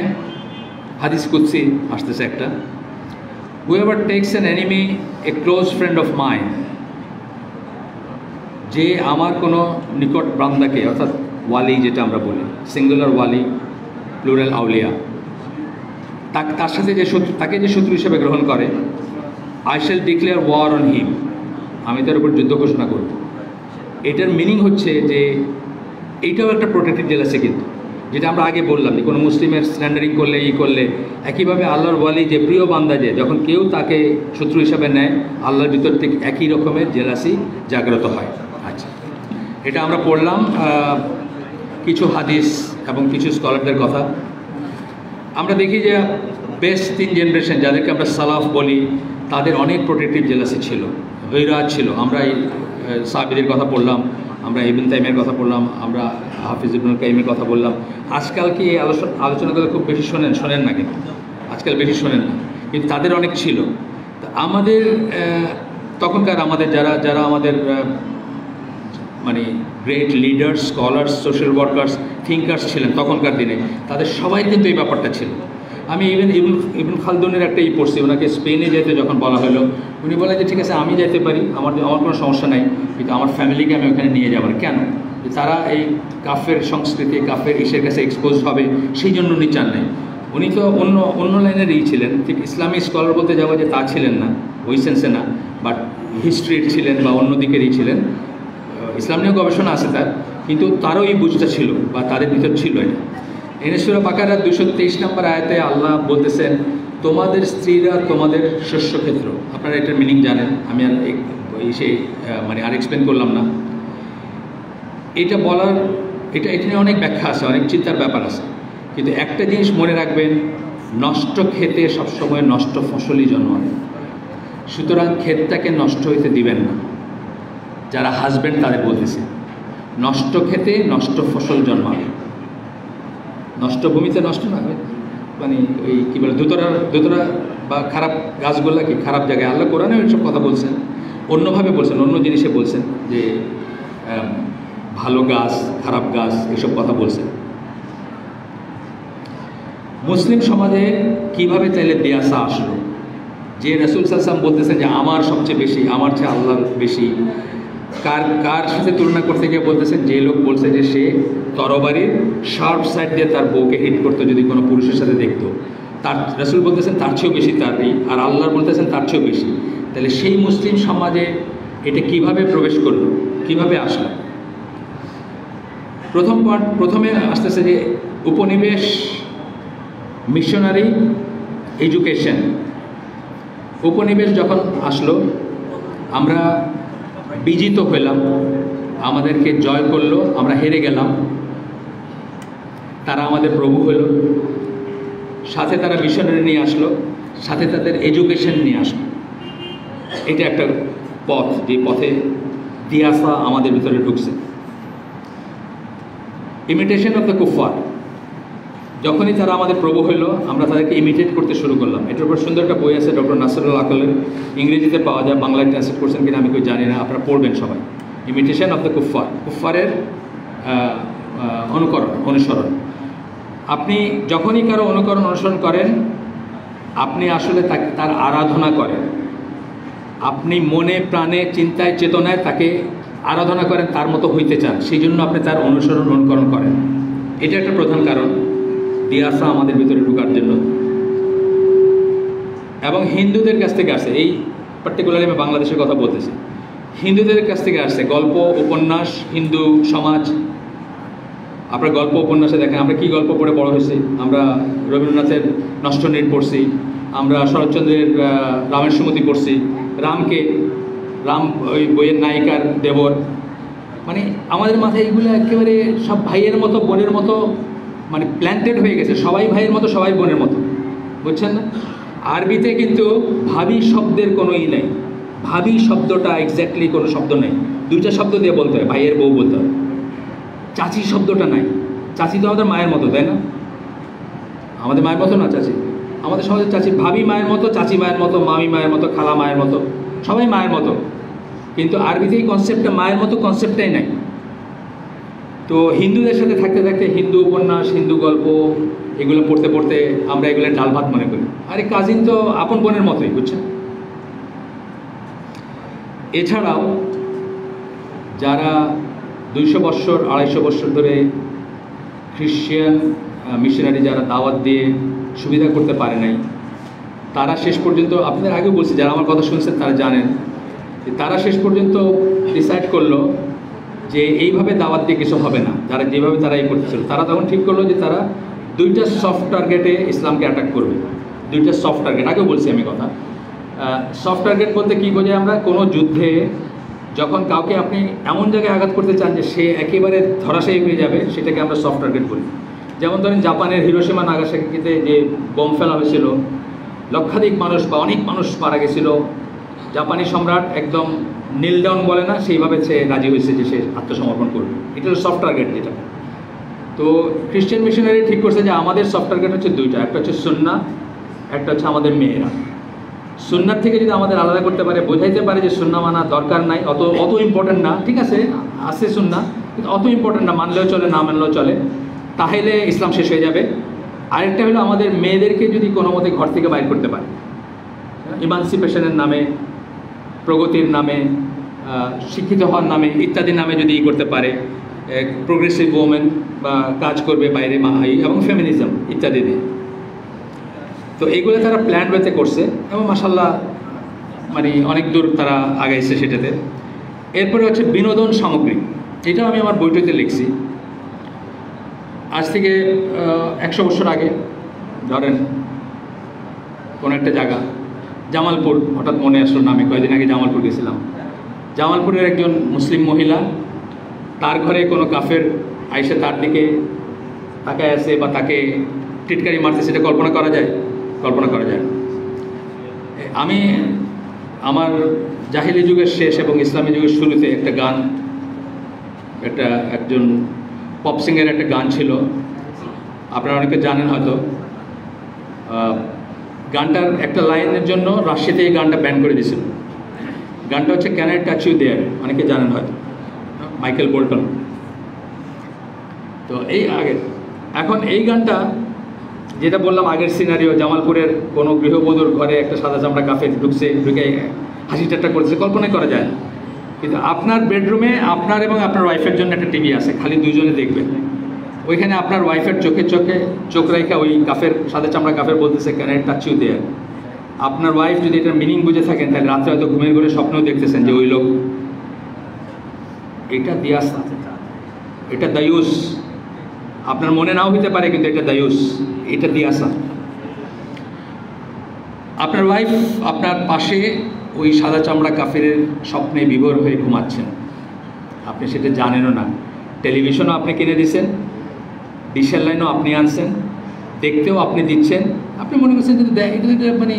হাদিস কুদসি আসতেছে একটা, whoever takes an enemy a close friend of mine, যে আমার কোনো নিকট বান্দাকে, অর্থাৎ ওয়ালি যেটা আমরা বলি, সিঙ্গুলার ওয়ালি, প্লুরাল আউলিয়া, তার সাথে যে শত্রু, তাকে যে শত্রু হিসেবে গ্রহণ করে, I shall declare war on him, আমি তার উপর যুদ্ধ ঘোষণা করব। এটার মিনিং হচ্ছে যে এইটাও একটা প্রোটেক্টেড জেলাসি, কিন্তু যেটা আমরা আগে বললাম যে কোনো মুসলিমের স্ল্যান্ডারিং করলে, করলে একইভাবে আল্লাহর ওয়ালি যে প্রিয় বান্দা, যে যখন কেউ তাকে শত্রু হিসাবে নেয়, আল্লাহর ভিতর থেকে একই রকমের জেলাসি জাগ্রত হয়। আচ্ছা, এটা আমরা পড়লাম কিছু হাদিস এবং কিছু স্কলারদের কথা। আমরা দেখি যে বেস্ট 3 জেনারেশন, যাদেরকে আমরা সালাফ বলি, তাদের অনেক প্রোটেক্টিভ জেলাসি ছিল, গৈরাত ছিল। আমরা এই সাহাবীদের কথা পড়লাম, আমরা ইবনে তাইমিয়ার কথা বললাম, আমরা হাফিজ ইবনুল কাইমের কথা বললাম। আজকাল কি এই আলোচনাগুলো খুব বেশি শোনেন না, কিন্তু আজকাল বেশি শোনেন না, কিন্তু তাদের অনেক ছিল। আমাদের তখনকার আমাদের যারা আমাদের মানে great leaders, scholars, social workers, thinkers ছিলেন তখনকার দিনে, তাদের সবাই কিন্তু এই ব্যাপারটা ছিল। আমি ইবন খালদুনের একটা পড়ছি, ওনাকে স্পেনে যেতে যখন বলা হলো, উনি বলেন যে ঠিক আছে আমি যেতে পারি, আমার কোনো সমস্যা নাই, কিন্তু আমার ফ্যামিলিকে আমি ওখানে নিয়ে যাবার কেন? তারা এই কাফের সংস্কৃতি, কাফের ইসের কাছে এক্সপোজ হবে, সেই জন্য উনি চান নাই। উনি তো অন্য লাইনেরই ছিলেন, ঠিক ইসলামিক স্কলার বলতে যাবো যে তা ছিলেন না, ওই সেন্সে না, বাট হিস্ট্রির ছিলেন বা অন্য দিকেরই ছিলেন। ইসলাম নিয়েও গবেষণা আছে তার, কিন্তু তারও এই বুঝটা ছিল বা তাদের ভিতর ছিল এটা। সূরা বাকারা 223 নম্বর আয়াতে আল্লাহ বলতেছেন, তোমাদের স্ত্রীরা তোমাদের শস্যক্ষেত্র। আপনারা এটার মিনিং জানেন, আমি আর মানে আর এক্সপ্লেন করলাম না। এটা বলার, এটা নিয়ে অনেক ব্যাখ্যা আছে, অনেক চিন্তার ব্যাপার আছে, কিন্তু একটা জিনিস মনে রাখবেন, নষ্ট ক্ষেতে সবসময় নষ্ট ফসলই জন্মাবে। সুতরাং ক্ষেতটাকে নষ্ট হইতে দিবেন না। যারা হাজব্যান্ড তাদের বলতেছে, নষ্ট ক্ষেতে নষ্ট ফসল জন্মাবে, নষ্ট ভূমিতে নষ্ট না হবে, মানে ওই কী বলে দোতরা বা খারাপ গাছগুলা কি খারাপ জায়গায়, আল্লাহ কোরআনে এইসব কথা বলছেন, অন্যভাবে বলছেন, অন্য জিনিসে বলছেন যে ভালো গাছ, খারাপ গাছ, এসব কথা বলছেন। মুসলিম সমাজে কিভাবে তাইলে দিয়াসা আসলো? যে রাসূল সাল্লাল্লাহু আলাইহি ওয়াসাল্লাম বলতেছেন যে আমার সবচেয়ে বেশি, আমার চেয়ে আল্লাহ বেশি, কার সাথে তুলনা করতে গিয়ে বলতেছেন, যে লোক বলছে যে সে তরবারির শার্প সাইড দিয়ে তার বউকে হিট করতো যদি কোনো পুরুষের সাথে দেখতো, তার রাসূল বলতেছেন তার চেয়েও বেশি তারই, আর আল্লাহ বলতেছেন তার চেয়েও বেশি। তাহলে সেই মুসলিম সমাজে এটা কিভাবে প্রবেশ করলো, কিভাবে আসলো? প্রথমে আসতেছে যে উপনিবেশ, মিশনারি, এডুকেশন। উপনিবেশ যখন আসলো, আমরা বিজিত হইলাম, আমাদেরকে জয় করলো, আমরা হেরে গেলাম, তারা আমাদের প্রভু হলো, সাথে তারা মিশনারি নিয়ে আসলো, সাথে তাদের এডুকেশন নিয়ে আসলো। এটা একটা পথ, যে পথে দিয়াসা আমাদের ভিতরে ঢুকছে। ইমিটেশন অফ দ্য কুফার, যখনই তারা আমাদের প্রভু হইলো আমরা তাদেরকে ইমিটেট করতে শুরু করলাম। এটার উপর সুন্দর একটা বই আছে ডক্টর নাসরুল আকলের, ইংরেজিতে পাওয়া যায়, বাংলায় ট্রান্সলেট করছেন কিনা আমি কেউ জানি না, আপনারা পড়বেন সবাই। ইমিটেশন অফ দ্য কুফার, কুফারের অনুসরণ। আপনি যখনই কারো অনুসরণ করেন, আপনি আসলে তার আরাধনা করেন। আপনি মনে প্রাণে চিন্তায় চেতনায় তাকে আরাধনা করেন, তার মতো হইতে চান, সেই জন্য আপনি তার অনুকরণ করেন। এটা একটা প্রধান কারণ দিয়াসা আমাদের ভিতরে ঢোকার জন্য। এবং হিন্দুদের কাছ থেকে আসে, এই পার্টিকুলারলি আমি বাংলাদেশের কথা বলতেছি, হিন্দুদের কাছ থেকে আসছে গল্প উপন্যাস, হিন্দু সমাজ। আপনার গল্প উপন্যাসে দেখেন আমরা কি গল্প পড়ে বড় হয়েছি। আমরা রবীন্দ্রনাথের নষ্টনীড় পড়ছি, আমরা শরৎচন্দ্রের রামের সুমতি পড়ছি, রাম ওই বইয়ের নায়িকার দেবর। মানে আমাদের মাথায় এগুলো একেবারে সব ভাইয়ের মতো বোনের মতো মানে প্ল্যান্টেড হয়ে গেছে, সবাই ভাইয়ের মতো সবাই বোনের মতো, বুঝছেন না? আরবিতে কিন্তু ভাবি শব্দের কোনো নেই, ভাবি শব্দটা এক্স্যাক্টলি কোনো শব্দ নেই, দুইটা শব্দ দিয়ে বলতে হয়, ভাইয়ের বউ বলতে হয়। চাচি শব্দটা নাই, চাচি তো আমাদের মায়ের মতো, তাই না? আমাদের মায়ের মতো না চাচি, আমাদের সমাজের চাচি, ভাবি মায়ের মতো, চাচি মায়ের মতো, মামি মায়ের মতো, খালা মায়ের মতো, সবাই মায়ের মতো। কিন্তু আরবিতে এই কনসেপ্টটা মায়ের মতো কনসেপ্টটাই নাই। তো হিন্দুদের সাথে থাকতে থাকতে হিন্দু উপন্যাস, হিন্দু গল্প এগুলো পড়তে পড়তে আমরা এগুলো ডাল ভাত মনে করি। আর এই কাজিন তো আপন বোনের মতোই, বুঝছেন? এছাড়াও যারা 200 বৎসর 250 বৎসর ধরে খ্রিশ্চান মিশনারি যারা দাওয়াত দিয়ে সুবিধা করতে পারে নাই, তারা শেষ পর্যন্ত, আপনাদের আগেও বলছি, যারা আমার কথা শুনছেন তারা জানেন, তারা শেষ পর্যন্ত ডিসাইড করলো যে এইভাবে দাওয়াত দিয়ে কিছু হবে না। যারা যেভাবে তারা এই করতেছিল, তারা তখন ঠিক করলো যে তারা 2টা সফট টার্গেটে ইসলামকে অ্যাটাক করবে। 2টা সফট টার্গেট, আগেও বলছি আমি কথা। সফট টার্গেট বলতে কী বোঝায়? আমরা কোনো যুদ্ধে যখন কাউকে আপনি এমন জায়গায় আঘাত করতে চান যে সে একেবারে ধরাশায়ী হয়ে যাবে, সেটাকে আমরা সফট টার্গেট বলি। যেমন ধরেন জাপানের হিরোশিমা নাগাসাকিতে যে বোম ফেলা হয়েছিল, লক্ষাধিক মানুষ বা অনেক মানুষ মারা গেছিল, জাপানি সম্রাট একদম নীল ডাউন বলে না, সেইভাবে সে রাজি হয়েছে যে সে আত্মসমর্পণ করবে। এটা হলো সফট টার্গেট যেটা। তো খ্রিশ্চান মিশনারি ঠিক করছে যে আমাদের সফট টার্গেট হচ্ছে 2টা, একটা হচ্ছে সুন্নাহ, একটা হচ্ছে আমাদের মেয়েরা। সুন্নার থেকে যদি আমাদের আলাদা করতে পারে, বোঝাইতে পারে যে সুন্নাহ মানা দরকার নাই, অত ইম্পর্টেন্ট না, ঠিক আছে আছে সুন্নাহ কিন্তু অত ইম্পর্টেন্ট না, মানলেও চলে না মানলেও চলে, তাহলে ইসলাম শেষ হয়ে যাবে। আরেকটা হলো আমাদের মেয়েদেরকে যদি কোনো মতে ঘর থেকে বাইর করতে পারে, ইমানসিপেশনের নামে, প্রগতির নামে, শিক্ষিত হওয়ার নামে ইত্যাদি নামে যদি করতে পারে, প্রোগ্রেসিভ ওমেন বা কাজ করবে বাইরে এবং ফেমিনিজম ইত্যাদি দিয়ে। তো এইগুলো তারা প্ল্যান ওয়েতে করছে এবং মাশাআল্লাহ মানে অনেক দূর তারা আগাইছে সেটাতে। এরপরে হচ্ছে বিনোদন সামগ্রী, এটাও আমি আমার বইটিতে লিখছি। আজ থেকে 100 বছর আগে ধরেন কোনো একটা জায়গা, জামালপুর, হঠাৎ মনে আসলো নামে, কয়েকদিন আগে জামালপুর গেছিলাম। জামালপুরের একজন মুসলিম মহিলা, তার ঘরে কোনো কাফের আইসে তার দিকে তাকায় আছে বা তাকে টিটকারি মারতে, সেটা কল্পনা করা যায়? কল্পনা করা যায়। আমি আমার জাহিলি যুগের শেষ এবং ইসলামী যুগের শুরুতে একটা গান, একজন পপ সিঙ্গারের একটা গান ছিল, আপনারা অনেকে জানেন হয়তো। গানটার একটা লাইনের জন্য রাশিয়াতে এই গানটা ব্যান করে দিয়েছিল। গানটা হচ্ছে can I touch you there, অনেকে জানেন হয়তো, মাইকেল বোল্টন। তো এখন এই গানটা যেটা বললাম আগের সিনারিও, জামালপুরের কোনো গৃহবধূর ঘরে একটা সাদা চামড়া কাফের ঢুকে হাসি ঠাট্টা করেছে, কল্পনাই করা যায় না। কিন্তু আপনার বেডরুমে আপনার এবং আপনার ওয়াইফের জন্য একটা টিভি আছে, খালি 2জনে দেখবেন। ওইখানে আপনার ওয়াইফের চোখে চোখ রেখে ওই কাফের, সাদা চামড়া কাফের বলতেছে can I touch you there. আপনার ওয়াইফ যদি এটার মিনিং বুঝে থাকেন, তাহলে রাত্রে হয়তো ঘুমের ঘরে স্বপ্নেও দেখতেছেন যে ওই লোক। এটা দিয়াসা, এটা দায়ুস। আপনার মনে নাও হতে পারে, কিন্তু এটা দায়ুস, এটা দিয়াসা। আপনার ওয়াইফ আপনার পাশে ওই সাদা চামড়া কাফিরের স্বপ্নে বিভোর হয়ে ঘুমাচ্ছেন, আপনি সেটা জানেনও না। টেলিভিশনও আপনি কিনে দিচ্ছেন, ডিশের লাইনও আপনি আনছেন, দেখতেও আপনি দিচ্ছেন। আপনি মনে করছেন যে এটা মানে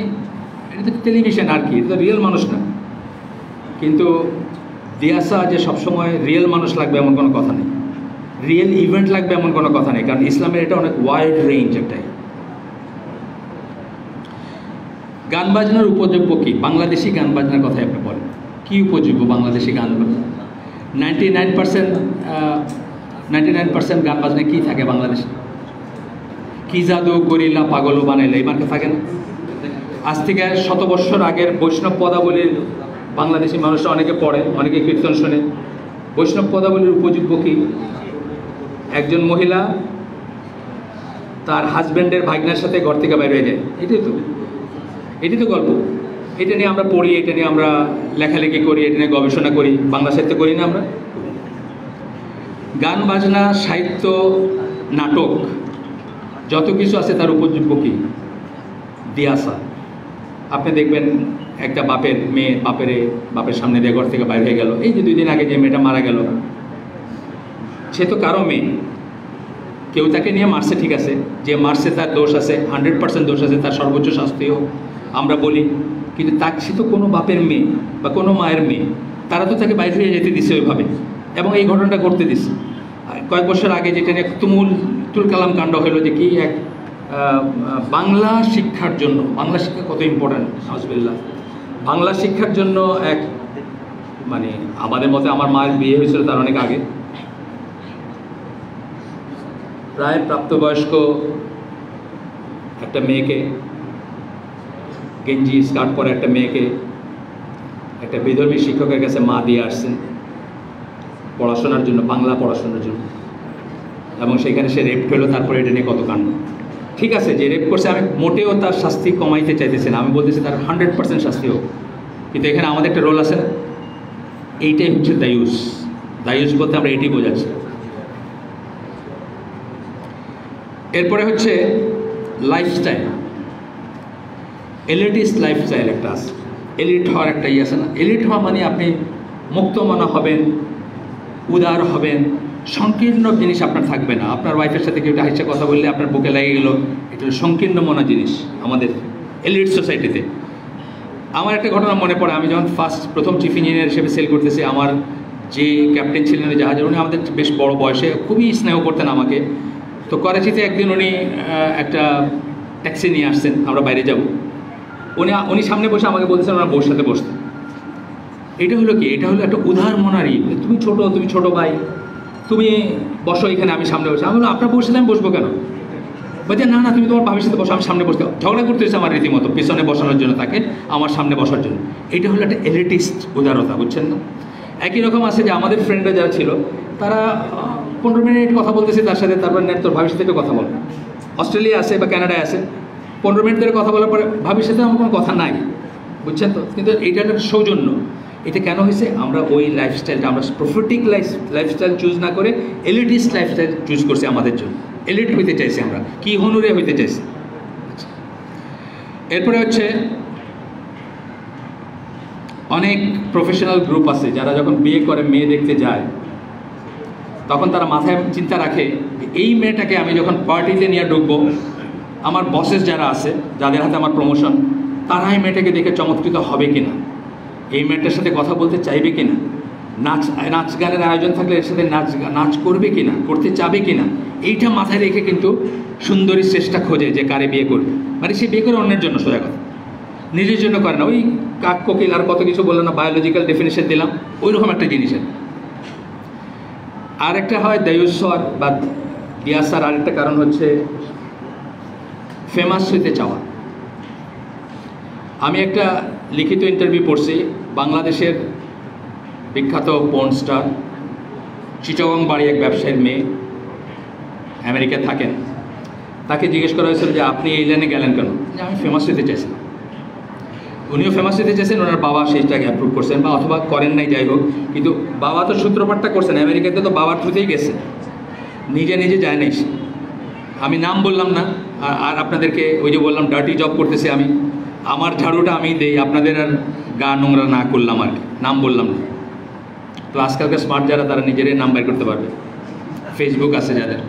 এটা তো টেলিভিশন আর কি, এটা তো রিয়েল মানুষ না। কিন্তু দিয়াসা যে সবসময় রিয়েল মানুষ লাগবে এমন কোনো কথা নেই, রিয়েল ইভেন্ট লাগবে এমন কোনো কথা নেই, কারণ ইসলামের এটা অনেক ওয়াইড রেঞ্জ একটাই। গান বাজনার উপযোগ্য কি? বাংলাদেশি গান বাজনার কথাই আপনি বলেন, কী উপযোগ্য বাংলাদেশি গান? 99% গান বাজনা কী থাকে বাংলাদেশে? কি জাদু করিলা পাগল বানাইলা, এই মার্কে থাকে না? আজ থেকে 100 বছর আগের বৈষ্ণব পদাবলীর বাংলাদেশি মানুষরা অনেকে পড়ে, অনেকে কীর্তন শোনে। বৈষ্ণব পদাবলীর উপযোগ্য কি? একজন মহিলা তার হাজব্যান্ডের ভাগ্নার সাথে ঘর থেকে বাইরে হয়ে যায়, এটাই তো গল্প। এটা নিয়ে আমরা পড়ি, এটা নিয়ে আমরা লেখালেখি করি, এটা নিয়ে গবেষণা করি, বাংলা সাহিত্য করি না আমরা? গান বাজনা, সাহিত্য, নাটক যত কিছু আছে তার উপযোগ্য কি? দিয়াসা। আপনি দেখবেন একটা বাপের মেয়ে বাপের সামনে দিয়ে ঘর থেকে বাইরে হয়ে গেল। এই যে 2 দিন আগে যে মেয়েটা মারা গেল, সে তো কারো মেয়ে, কেউ তাকে নিয়ে মারছে, ঠিক আছে, যে মারছে তার দোষ আছে, 100% দোষ আছে, তার সর্বোচ্চ শাস্তিও আমরা বলি। কিন্তু সে তো কোনো বাপের মেয়ে বা কোনো মায়ের মেয়ে, তারা তো তাকে বাইরে হয়ে যেতে দিছে ওইভাবে, এবং এই ঘটনাটা ঘটতে দিছে। কয়েক বছর আগে যেটা নিয়ে তুল কালাম কাণ্ড হলো, যে কি এক বাংলা শিক্ষার জন্য, বাংলা শিক্ষা কত ইম্পর্ট্যান্ট, নাউজুবিল্লাহ, বাংলা শিক্ষার জন্য এক মানে আমাদের মতে, আমার মায়ের বিয়ে হয়েছিল তার অনেক আগে, প্রায় প্রাপ্তবয়স্ক একটা মেয়েকে, গেঞ্জি স্কার্ট পরে একটা মেয়েকে একটা বিধর্মী শিক্ষকের কাছে মা দিয়ে আসছেন পড়াশোনার জন্য, বাংলা পড়াশোনার জন্য, এবং সেখানে সে রেপ হলো। তারপরে এটা নিয়ে কত কাণ্ড। ঠিক আছে, যে রেপ করছে আমি মোটেও তার শাস্তি কমাইতে চাইতেছি না, আমি বলতেছি তার 100% শাস্তি হোক। কিন্তু এখানে আমাদের একটা রোল আছে না, এইটাই হচ্ছে দায়ুস বলতে আমরা এটাই বোঝাচ্ছি। এরপরে হচ্ছে লাইফস্টাইল, এলিটিস্ট লাইফস্টাইল একটা আছে, এলিট হওয়ার একটা আছে না। এলিট হওয়া মানে আপনি মুক্তমনা হবেন, উদার হবেন, সংকীর্ণ জিনিস আপনার থাকবে না। আপনার ওয়াইফের সাথে কেউ একটা হাসির কথা বললে আপনার বুকে লেগে গেল, এটা সংকীর্ণ মনা জিনিস আমাদের এলিট সোসাইটিতে। আমার একটা ঘটনা মনে পড়ে, আমি যখন প্রথম চিফ ইঞ্জিনিয়ার হিসেবে সেল করতেছি, আমার যে ক্যাপ্টেন ছিলেন জাহাজের, উনি আমাদের বেশ বড় বয়সে, খুবই স্নেহ করতেন আমাকে। তো করাচিতে একদিন উনি একটা ট্যাক্সি নিয়ে আসছেন, আমরা বাইরে যাব, উনি সামনে বসে আমাকে বলতেছেন ওনার বউর সাথে বসতে। এটা হলো কি? এটা হলো একটা উদার মনারি, তুমি ছোট ভাই, তুমি বসো এখানে, আমি সামনে বসে। আমি বললাম আপনার বউর সাথে আমি বসবো কেন? বলছে না তুমি তোমার ভাবির সাথে বসো, আমি সামনে বসতে। ঝগড়া করতেছে আমার রীতিমতো, পিছনে বসানোর জন্য তাকে, আমার সামনে বসার জন্য। এটা হলো একটা এলিটিস্ট উদারতা, বুঝছেন না? একই রকম আছে যে আমাদের ফ্রেন্ডরা যারা ছিল, তারা 15 মিনিট কথা বলতেছে তার সাথে, তারপর তোর ভাবির সাথে কথা বল। অস্ট্রেলিয়া আছে বা কানাডায় আছে, 15 মিনিট ধরে কথা বলার পরে ভাবির সাথে আমার কোনো কথা নাই, বুঝছেন তো? কিন্তু এটা একটা সৌজন্য। এটা কেন হয়েছে? আমরা ওই লাইফস্টাইলটা, আমরা প্রফিটিক লাইফস্টাইল চুজ না করে এলিটিস্ট লাইফস্টাইল চুজ করছি আমাদের জন্য। এলিট হইতে চাইছি আমরা, কি হনুরে হইতে চাইছি। এরপরে হচ্ছে অনেক প্রফেশনাল গ্রুপ আছে যারা যখন বিয়ে করে মেয়ে দেখতে যায়, তখন তারা মাথায় চিন্তা রাখে এই মেয়েটাকে আমি যখন পার্টিতে নিয়ে ঢুকবো, আমার বসেস যারা আছে, যাদের হাতে আমার প্রমোশন, তারা এই মেয়েটাকে দেখে চমৎকৃত হবে কিনা, এই মেয়েটার সাথে কথা বলতে চাইবে কিনা, নাচ গানের আয়োজন থাকলে এর সাথে নাচ করবে কিনা, করতে চাবে কিনা, এইটা মাথায় রেখে কিন্তু সুন্দরী চেষ্টা খোঁজে যে কারে বিয়ে করবে। মানে সে বিয়ে করে অন্যের জন্য, সোজা কথা, নিজের জন্য করে না। ওই কাক কোকিল আর কত কিছু বললো না, বায়োলজিক্যাল ডেফিনেশন দিলাম, ওই রকম একটা জিনিসের। আর একটা হয় দায়ুস্বর বা দিয়াসার আরেকটা কারণ হচ্ছে ফেমাস হইতে চাওয়া। আমি একটা লিখিত ইন্টারভিউ পড়ছি, বাংলাদেশের বিখ্যাত পর্ন স্টার, চিটাগং বাড়ি এক ব্যবসায়ীর মেয়ে, আমেরিকায় থাকেন। তাকে জিজ্ঞেস করা হয়েছিল যে আপনি এই লাইনে গেলেন কেন? যে আমি ফেমাস হতে চাইছি। উনিও ফেমাস হতে চাইছেন, ওনার বাবা সেইটাকে অ্যাপ্রুভ করছেন, বা অথবা করেন নাই, যাই হোক। কিন্তু বাবা তো সূত্রপাতটা করছেন, আমেরিকাতে তো বাবার থ্রুতেই গেছে, নিজে যায় নাই সে। আমি নাম বললাম না, আর আপনাদেরকে ওই যে বললাম ডার্টি জব করতেছি আমি, আমার ঝাড়ুটা আমি দেই, আপনাদের আর গা নোংরা না করলাম আর কি, নাম বললাম না। তো আজকালকার স্মার্ট যারা তারা নিজেরাই নাম বের করতে পারবে, ফেসবুক আছে যাদের।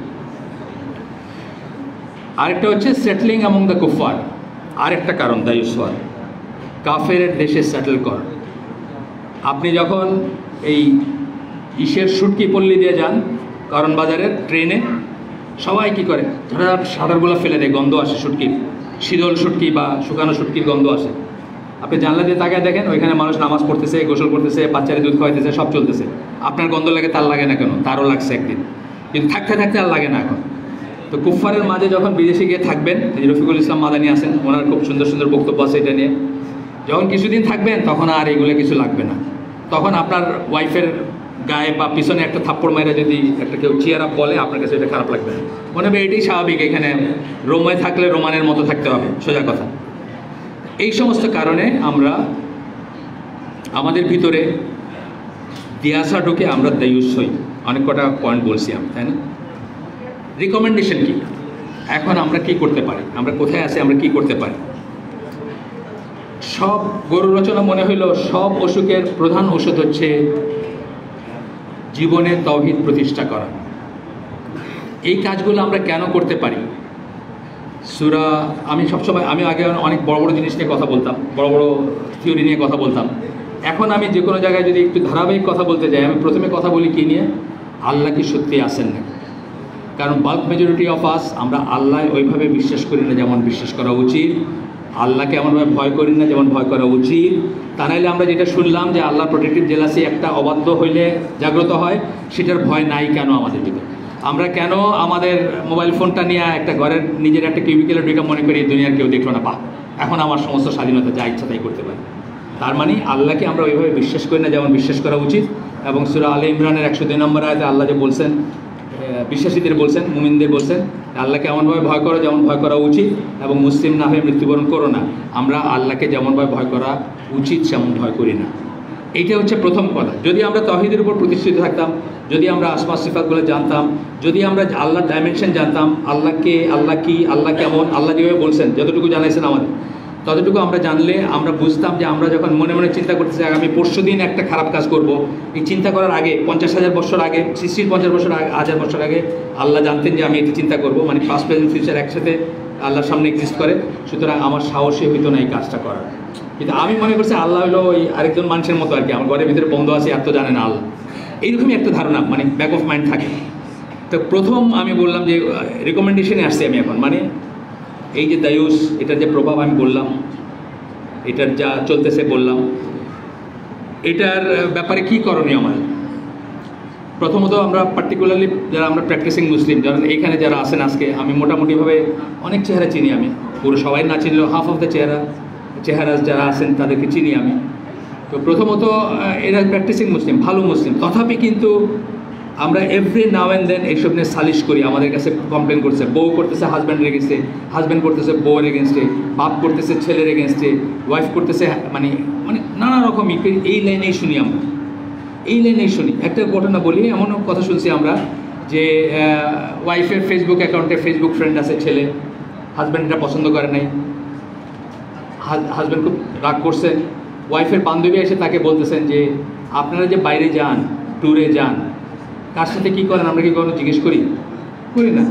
আরেকটা হচ্ছে সেটলিং অ্যামং দ্য কুফার, আরেকটা কারণ দায়ুস হওয়ার, কাফের দেশে সেটেল কর। আপনি যখন এই ইসের সুটকি পল্লী দিয়ে যান কারণ বাজারের ট্রেনে, সবাই কী করে শাটারগুলো ফেলে দেয়, গন্ধ আসে সুটকির, শীতল সুটকি বা শুকানো সুটকির গন্ধ আসে। আপনি জানলা দিয়ে তাকায় দেখেন, ওইখানে মানুষ নামাজ পড়তেছে, গোসল করতেছে, বাচ্চারা দুধ খাওয়াইতেছে, সব চলতেছে। আপনার গন্ধ লাগে, তার লাগে না কেন? তারও লাগছে একদিন, কিন্তু থাকতে থাকতে আর লাগে না এখন। তো কুফফারের মাঝে যখন বিদেশে গিয়ে থাকবেন, রফিকুল ইসলাম মাদানী আছেন, ওনার খুব সুন্দর সুন্দর বক্তব্য আছে এটা নিয়ে। যখন কিছুদিন থাকবেন তখন আর এগুলো কিছু লাগবে না। তখন আপনার ওয়াইফের গায়ে বা পিছনে একটা থাপ্পড় মাইরা যদি একটা কেউ চিয়ার আপ বলে, আপনার কাছে এটা খারাপ লাগবে না, মনে হবে এটাই স্বাভাবিক, এখানে রোমায় থাকলে রোমানের মতো থাকতে হবে, সোজা কথা। এই সমস্ত কারণে আমরা আমাদের ভিতরে দিয়াসা ঢুকে আমরা দায়ুস হই। অনেক কটা পয়েন্ট বলছি আমি, তাই না? রিকমেন্ডেশন কি? এখন আমরা কি করতে পারি, আমরা কোথায় আছি, আমরা কি করতে পারি? সব গরু রচনা মনে হইল সব অসুখের প্রধান ওষুধ হচ্ছে জীবনে তাওহীদ প্রতিষ্ঠা করা। এই কাজগুলো আমরা কেন করতে পারি? সূরা, আমি সবসময়, আমি আগে অনেক বড় বড় জিনিস নিয়ে কথা বলতাম, বড় বড় থিওরি নিয়ে কথা বলতাম। এখন আমি যে কোনো জায়গায় যদি একটু ধারাবাহিক কথা বলতে যাই, আমি প্রথমে কথা বলি কি নিয়ে? আল্লাহ কি সত্যি আছেন না? কারণ বাল্ক মেজরিটি অফ আস, আমরা আল্লাহ ওইভাবে বিশ্বাস করি না যেমন বিশ্বাস করা উচিত, আল্লাহকে এমনভাবে ভয় করি না যেমন ভয় করা উচিত। তা নাহলে আমরা যেটা শুনলাম যে আল্লাহ প্রোটেক্টিভ জেলাসি একটা অবাধ্য হইলে জাগ্রত হয়, সেটার ভয় নাই কেন আমাদের ভিতরে? আমরা কেন আমাদের মোবাইল ফোনটা নিয়ে একটা ঘরের নিজের একটা কিউবিকেলে ঢুকে মনে করি দুনিয়ার কেউ দেখলো না, বাহ এখন আমার সমস্ত স্বাধীনতা, যা ইচ্ছা তাই করতে পারি? তার মানে আল্লাহকে আমরা ওইভাবে বিশ্বাস করি না যেমন বিশ্বাস করা উচিত। এবং সূরা আলে ইমরানের 102 নম্বর আয়াতে আল্লাহ যে বলছেন, বিশ্বাসীদের বলছেন, মুমিনদের বলছেন, আল্লাহকে এমনভাবে ভয় করো যেমন ভয় করা উচিত, এবং মুসলিম না হয়ে মৃত্যুবরণ করো না। আমরা আল্লাহকে যেমনভাবে ভয় করা উচিত সেমন ভয় করি না। এইটা হচ্ছে প্রথম কথা। যদি আমরা তাওহীদের উপর প্রতিষ্ঠিত থাকতাম, যদি আমরা আসমা সিফাতগুলো জানতাম, যদি আমরা আল্লাহর ডাইমেনশন জানতাম, আল্লাহকে, আল্লাহ কি, আল্লাহ কেমন, আল্লাহ যেভাবে বলছেন, যতটুকু জানাইছেন আমাদের, ততটুকু আমরা জানলে আমরা বুঝতাম যে আমরা যখন মনে মনে চিন্তা করতেছি আমি পরশু দিন একটা খারাপ কাজ করব, এই চিন্তা করার আগে 50,000 বছর আগে, সৃষ্টির 50 বছর আগে, 1000 বছর আগে আল্লাহ জানতেন যে আমি এটি চিন্তা করব। মানে পাস্ট প্রেজেন্ট ফিউচার একসাথে আল্লাহর সামনে এক্সিস্ট করে। সুতরাং আমার সাহসী হইতো না এই কাজটা করার। কিন্তু আমি মনে করছি আল্লাহ হলো ওই আরেকজন মানুষের মতো আর কি, আমার ঘরের ভিতরে বন্ধ আছে, এত জানে না আল্লাহ, এইরকমই একটা ধারণা মানে ব্যাক অফ মাইন্ড থাকে। তো প্রথম আমি বললাম যে রিকমেন্ডেশনে আসছি আমি এখন, মানে এই যে দায়ুস, এটার যে প্রভাব আমি বললাম, এটার যা চলতেছে বললাম, এটার ব্যাপারে কি করণীয় আমার? প্রথমত আমরা পার্টিকুলারলি যারা আমরা প্র্যাকটিসিং মুসলিম, যারা এইখানে যারা আছেন আজকে, আমি মোটামুটিভাবে অনেক চেহারা চিনি, আমি পুরো সবাই না চিনলেও হাফ অফ দ্য চেহারা যারা আছেন তাদেরকে চিনি আমি। তো প্রথমত এরা প্র্যাকটিসিং মুসলিম, ভালো মুসলিম, তথাপি কিন্তু আমরা এভরি নাও অ্যান্ড দেন এইসব নিয়ে সালিশ করি। আমাদের কাছে কমপ্লেন করছে, বউ করতেছে হাজব্যান্ডের এগেনস্টে, হাজব্যান্ড করতেছে বউয়ের এগেনস্টে, বাপ করতেছে ছেলের এগেনস্টে, ওয়াইফ করতেছে, মানে মানে নানা রকমই এই লাইনেই শুনি আমরা, এই লাইনেই শুনি। একটা ঘটনা বলি, এমনও কথা শুনছি আমরা যে ওয়াইফের ফেসবুক অ্যাকাউন্টে ফেসবুক ফ্রেন্ড আছে ছেলে, হাজব্যান্ডরা পছন্দ করে নাই, হাজব্যান্ড খুব রাগ করছে, ওয়াইফের বান্ধবী এসে তাকে বলতেছেন যে আপনারা যে বাইরে যান, ট্যুরে যান, কার সাথে কী করেন আমরা কি কখনো জিজ্ঞেস করি? করি না।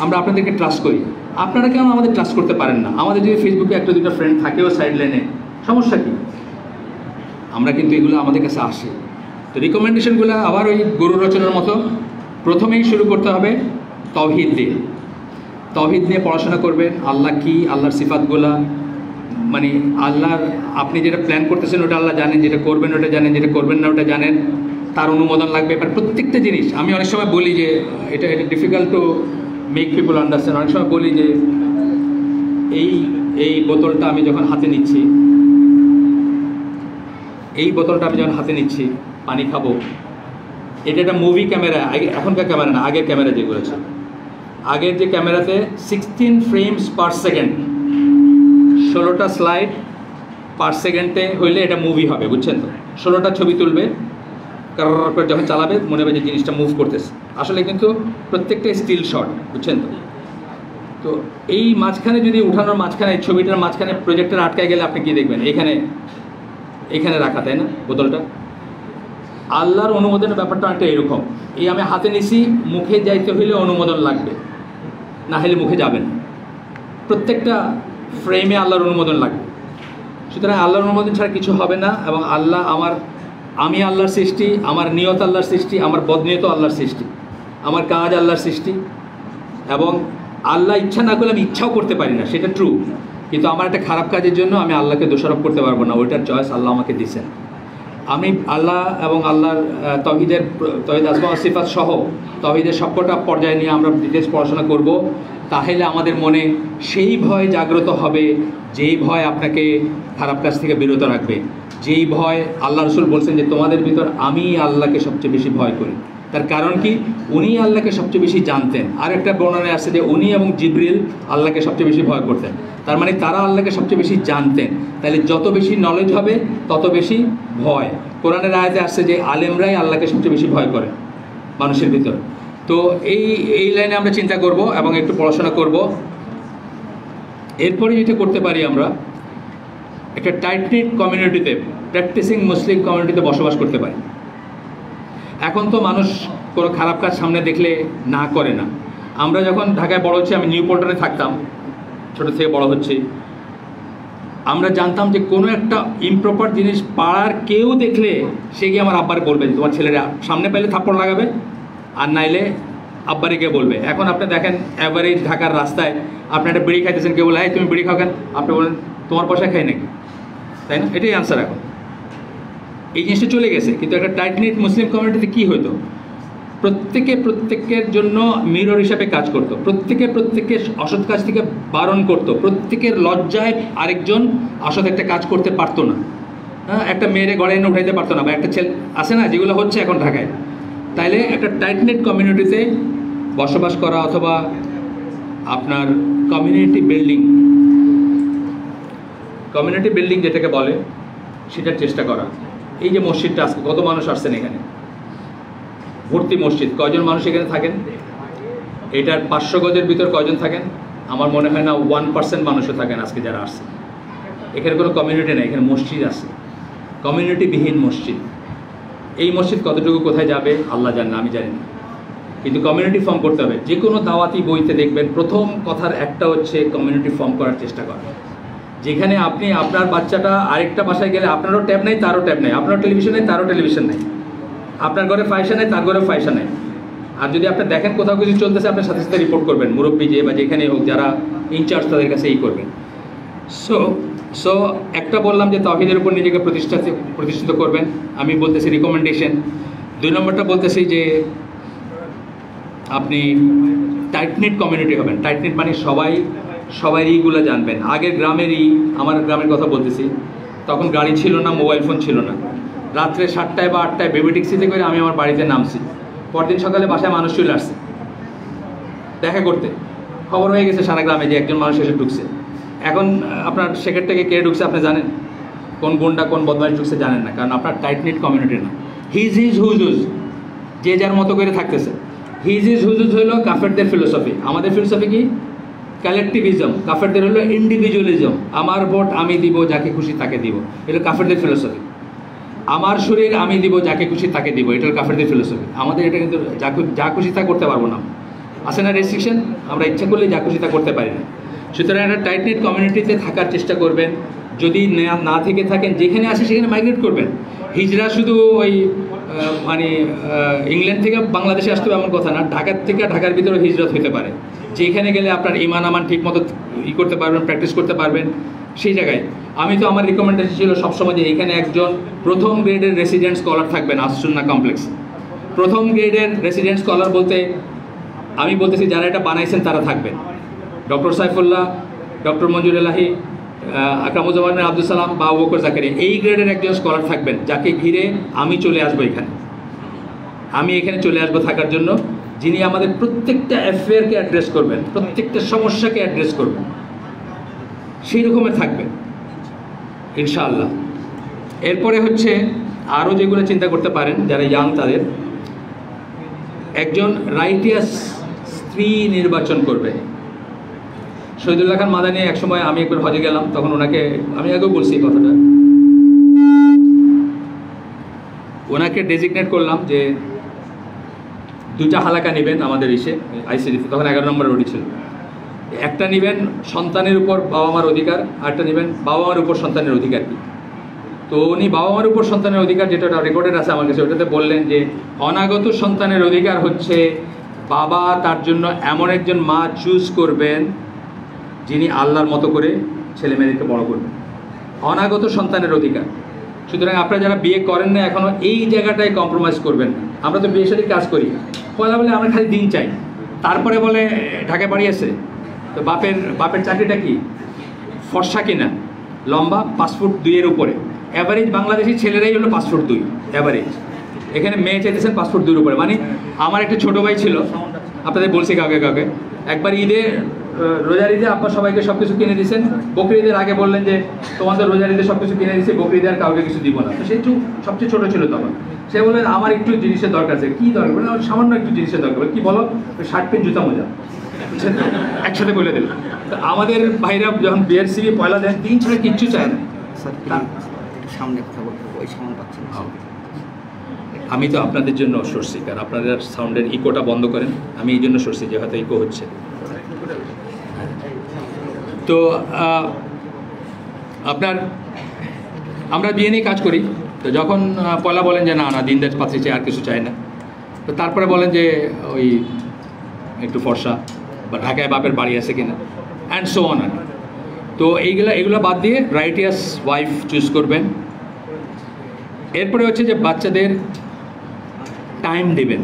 আমরা আপনাদেরকে ট্রাস্ট করি, আপনারা কেন আমাদের ট্রাস্ট করতে পারেন না? আমাদের যদি ফেসবুকে একটা দুটো ফ্রেন্ড থাকেও সাইড লাইনে, সমস্যা কী? আমরা কিন্তু এগুলো আমাদের কাছে আসে। তো রিকমেন্ডেশনগুলো আবার ওই গরু রচনার মতো, প্রথমেই শুরু করতে হবে তাওহীদ দিয়ে। তাওহীদ নিয়ে পড়াশোনা করবেন, আল্লাহ কী, আল্লাহর সিফাতগুলা, মানে আল্লাহর আপনি যেটা প্ল্যান করতেছেন ওটা আল্লাহ জানেন, যেটা করবেন ওটা জানেন, যেটা করবেন না ওটা জানেন, তার অনুমোদন লাগবে। এবার প্রত্যেকটা জিনিস আমি অনেক সময় বলি যে এটা difficult to make people understand. অনেক সময় বলি যে এই বোতলটা আমি যখন হাতে নিচ্ছি, পানি খাবো, এটা একটা মুভি ক্যামেরা, এখনকার ক্যামেরা না, আগের ক্যামেরা যেগুলো ছিল, আগের যে ক্যামেরাতে 16 ফ্রেমস পার সেকেন্ড, 16টা স্লাইড পার সেকেন্ডে হইলে এটা মুভি হবে, বুঝছেন তো? 16টা ছবি তুলবে, করে যখন চালাবে মনে হবে যে জিনিসটা মুভ করতেছে, আসলে কিন্তু প্রত্যেকটা স্টিল শট, বুঝছেন তো? তো এই মাঝখানে যদি উঠানোর মাঝখানে, ছবিটার মাঝখানে প্রজেক্টর আটকায় গেলে আপনি কি দেখবেন? এখানে রাখা, তাই না বোতলটা? আল্লাহর অনুমোদনের ব্যাপারটা অনেকটা এরকম। এই আমি হাতে নিছি, মুখে যাইতে হইলে অনুমোদন লাগবে, না হলে মুখে যাবেন। প্রত্যেকটা ফ্রেমে আল্লাহর অনুমোদন লাগবে। সুতরাং আল্লাহর অনুমোদন ছাড়া কিছু হবে না। এবং আমি আল্লাহর সৃষ্টি, আমার নিয়ত আল্লাহর সৃষ্টি, আমার বদনিয়ত আল্লাহর সৃষ্টি, আমার কাজ আল্লাহর সৃষ্টি। এবং আল্লাহ ইচ্ছা না করলে আমি ইচ্ছাও করতে পারি না, সেটা ট্রু। কিন্তু আমার একটা খারাপ কাজের জন্য আমি আল্লাহকে দোষারোপ করতে পারবো না, ওইটার চয়েস আল্লাহ আমাকে দিয়েছেন। আমি আল্লাহ এবং আল্লাহর তৌহিদ আসমা ওয়া সিফাত সহ তৌহিদের সবকটা পর্যায়ে নিয়ে আমরা ডিটেলস পড়াশোনা করব। তাহলে আমাদের মনে সেই ভয় জাগ্রত হবে, যেই ভয় আপনাকে খারাপ কাজ থেকে বিরত রাখবে, যেই ভয় আল্লাহ রসুল বলছেন যে তোমাদের ভিতর আমি আল্লাহকে সবচেয়ে বেশি ভয় করি। তার কারণ কি? উনি আল্লাহকে সবচেয়ে বেশি জানতেন। আর একটা বর্ণনায় আসছে যে উনি এবং জিবরিল আল্লাহকে সবচেয়ে বেশি ভয় করতেন। তার মানে তারা আল্লাহকে সবচেয়ে বেশি জানতেন। তাহলে যত বেশি নলেজ হবে তত বেশি ভয়। কোরআনের আয়াতে আসছে যে আলেমরাই আল্লাহকে সবচেয়ে বেশি ভয় করে মানুষের ভিতর। তো এই লাইনে আমরা চিন্তা করব এবং একটু পড়াশোনা করব। এরপরে যেটা করতে পারি, আমরা একটা টাইট নিট কমিউনিটিতে, প্র্যাকটিসিং মুসলিম কমিউনিটিতে বসবাস করতে পারি। এখন তো মানুষ কোনো খারাপ কাজ সামনে দেখলে না করে না। আমরা যখন ঢাকায় বড় হচ্ছি, আমি নিউ পল্টনে থাকতাম, ছোটো থেকে বড় হচ্ছি, আমরা জানতাম যে কোনো একটা ইমপ্রপার জিনিস পাড়ার কেউ দেখলে সে গিয়ে আমার আব্বারে বলবে, তোমার ছেলেরা সামনে পাইলে থাপ্পড় লাগাবে, আর নাইলে আব্বারে গিয়ে বলবে। এখন আপনি দেখেন অ্যাভারেজ ঢাকার রাস্তায় আপনি একটা বিড়ি খাইতেছেন, কেউ বলে হ্যাঁ তুমি বিড়ি খাও কেন? আপনি বলেন তোমার পয়সা খাই নাকি, তাই না? এটাই আনসার। এখন এই জিনিসটা চলে গেছে। কিন্তু একটা টাইট নিট মুসলিম কমিউনিটিতে কী হতো? প্রত্যেকের জন্য মিরর হিসাবে কাজ করতো, প্রত্যেকে অসৎ কাজ থেকে বারণ করতো, প্রত্যেকের লজ্জায় আরেকজন অসৎ একটা কাজ করতে পারতো না। হ্যাঁ, একটা মেয়েরে ঘরে এনে উঠাইতে পারতো না, বা একটা ছেলে আসে না, যেগুলো হচ্ছে এখন ঢাকায়। তাইলে একটা টাইট নেট কমিউনিটিতে বসবাস করা, অথবা আপনার কমিউনিটি বিল্ডিং যেটাকে বলে, সেটার চেষ্টা করা। এই যে মসজিদটা আজকে কত মানুষ আসছেন এখানে, ভর্তি মসজিদ, কয়জন মানুষ এখানে থাকেন? এটার 500 গজের ভিতর কয়জন থাকেন? আমার মনে হয় না 1% মানুষও থাকেন আজকে যারা আসছে। এখানে কোনো কমিউনিটি নেই, এখানে মসজিদ আছে, কমিউনিটিবিহীন মসজিদ। এই মসজিদ কতটুকু কোথায় যাবে আল্লাহ জানে, আমি জানি না। কিন্তু কমিউনিটি ফর্ম করতে হবে। যে কোনো দাওয়াতি বইতে দেখবেন প্রথম কথার একটা হচ্ছে কমিউনিটি ফর্ম করার চেষ্টা করা। যেখানে আপনি আপনার বাচ্চাটা আরেকটা বাসায় গেলে আপনারও ট্যাব নেই, তারও ট্যাব নেই, আপনারও টেলিভিশন নেই, তারও টেলিভিশন নেই, আপনার ঘরে ফায়সা নেই, তার ঘরে ফায়সা নেই। আর যদি আপনি দেখেন কোথাও কিছু চলতেছে, আপনার সাথে সাথে রিপোর্ট করবেন, মুরব্বী যে বা যেখানে হোক, যারা ইনচার্জ তাদের কাছে করবেন। সো একটা বললাম যে তাওহীদের উপর নিজেকে প্রতিষ্ঠিত করবেন, আমি বলতেছি রিকমেন্ডেশন। 2 নম্বরটা বলতেছি যে আপনি টাইট নিট কমিউনিটি হবেন। টাইট নিট মানে সবাই এইগুলো জানবেন। আগের আমার গ্রামের কথা বলতেছি, তখন গাড়ি ছিল না, মোবাইল ফোন ছিল না। রাত্রে 7টায় বা 8টায় বেবি ট্যাক্সিতে করে আমি আমার বাড়িতে নামছি, পরদিন সকালে বাসায় মানুষ চলে আসছে দেখা করতে। খবর হয়ে গেছে সারা গ্রামে যে একজন মানুষ এসে ঢুকছে। এখন আপনার সেকেন্ড থেকে কে ঢুকছে আপনি জানেন? কোন গুন্ডা কোন বদমাইশ ঢুকছে জানেন না, কারণ আপনার টাইট নিট কমিউনিটি না। হিজ হুজ যে যার মতো করে থাকতেছে। হিজ হুজ হলো কাফেরদের ফিলোসফি। আমাদের ফিলোসফি কি? কালেকটিভিজম। কাফেরদের হলো ইন্ডিভিজুয়ালিজম। আমার ভোট আমি দিব, যাকে খুশি তাকে দিব, এটা কাফেরদের ফিলোসফি। আমার শরীর আমি দিব, যাকে খুশি তাকে দিব, এটা কাফেরদের ফিলোসফি। আমাদের এটা কিন্তু যা খুশি তা করতে পারবো না, আছে না রেস্ট্রিকশন? আমরা ইচ্ছা করলে যা খুশি তা করতে পারি না। সুতরাং একটা টাইট নিট কমিউনিটিতে থাকার চেষ্টা করবেন। যদি না থেকে থাকেন, যেখানে আসে সেখানে মাইগ্রেট করবেন। হিজরা শুধু ওই ইংল্যান্ড থেকে বাংলাদেশে আসতে হবে এমন কথা না, ঢাকার ভিতরে হিজরত হতে পারে। যেখানে গেলে আপনার ইমান আমান ঠিক মতো করতে পারবেন, প্র্যাকটিস করতে পারবেন, সেই জায়গায়। আমি তো আমার রিকমেন্ডেশন ছিল সবসময় যে এখানে একজন প্রথম গ্রেডের রেসিডেন্ট স্কলার থাকবেন আসুন্নাহ কমপ্লেক্স। প্রথম গ্রেডের রেসিডেন্ট স্কলার বলতে আমি বলতেছি যারা এটা বানাইছেন তারা থাকবেন। ডক্টর সাইফুল্লাহ, ডক্টর মঞ্জুর এলাহি, আকরামুজ্জামান আব্দুল সালাম বা আবু বকর জাকারিয়া, এই গ্রেডের একজন স্কলার থাকবেন, যাকে ঘিরে আমি চলে আসবো এখানে। আমি এখানে চলে আসবো থাকার জন্য, যিনি আমাদের প্রত্যেকটা অ্যাফেয়ারকে অ্যাড্রেস করবেন, প্রত্যেকটা সমস্যাকে অ্যাড্রেস করবেন, সেই রকমের থাকবেন ইনশাআল্লাহ। এরপরে হচ্ছে আরও যেগুলো চিন্তা করতে পারেন যারা ইয়াং, তাদের একজন রাইটিয়াস স্ত্রী নির্বাচন করবে। শহীদুল্লাহ খান মাদানী একসময় আমি একবার হজে গেলাম, তখন ওনাকে আমি আগেও বলছি এই কথাটা, ওনাকে ডেজিগনেট করলাম যে 2টা হালাকা নেবেন আমাদের আইসিডিতে, তখন 11 নম্বর রোডই ছিল। একটা নেবেন সন্তানের উপর বাবা মার অধিকার, আরেকটা নেবেন বাবা মার উপর সন্তানের অধিকার কি। তো উনি বাবা মার উপর সন্তানের অধিকার, যেটা রেকর্ডেড আছে আমার কাছে, ওটাতে বললেন যে অনাগত সন্তানের অধিকার হচ্ছে বাবা তার জন্য এমন একজন মা চুজ করবেন যিনি আল্লাহর মতো করে ছেলে মেয়েদেরকে বড় করবেন। অনাগত সন্তানের অধিকার। সুতরাং আপনারা যারা বিয়ে করেন না এখনও, এই জায়গাটায় কম্প্রোমাইজ করবেন না। আমরা তো বিয়ের সাথে কাজ করি, পয়লা বলে আমরা খালি দিন চাই, তারপরে বলে ঢাকায় বাড়ি আছে, তো বাপের চাকরিটা কি, ফর্সা কিনা, লম্বা 5 ফুট 2 উপরে, অ্যাভারেজ বাংলাদেশি ছেলেরাই হলো 5 ফুট 2 অ্যাভারেজ। এখানে মেয়ে চাইতেছেন 5 ফুট 2 উপরে। মানে আমার একটা ছোটো ভাই ছিল, আপনাদের বলছি কাউকে একবার ঈদে, রোজার ঈদে আব্বা সবাইকে সব কিছু কিনে দিয়েছেন, বকরি ঈদের আগে বললেন যে তোমাদের রোজার ঈদে সব কিছু কিনে দিচ্ছে, বকরি ঈদে আর কাউকে কিছু দিব না। তো সে একটু সবচেয়ে ছোটো ছিল তখন, সে বললেন আমার একটু জিনিসের দরকার আছে। কী দরকার? বলে আমার সামান্য একটু জিনিসের দরকার। কি বলো? শার্ট প্যান্ট জুতা মোজা একসাথে বলে দিল। তো আমাদের ভাইরা যখন বিয়ের সিবি পয়লা দেন, 3 ছাড়া কিচ্ছু চায় না। সামনে কথা বলতে ওই সামনে পাচ্ছেন। আমি তো আপনাদের জন্য সরছি, কারণ আপনাদের সাউন্ডের ইকোটা বন্ধ করেন, আমি এই জন্য সরছি যে হয়তো ইকো হচ্ছে। তো আমরা বিয়ে নিয়ে কাজ করি। তো যখন পয়লা বলেন যে না দিনদার পাত্রী চাই, আর কিছু চাই না, তো তারপরে বলেন যে ওই একটু ফর্সা, বা ঢাকায় বাপের বাড়ি আছে কিনা, অ্যান্ড সো অন। তো এগুলো বাদ দিয়ে রাইটিয়াস ওয়াইফ চুজ করবেন। এরপরে হচ্ছে যে বাচ্চাদের টাইম দেবেন,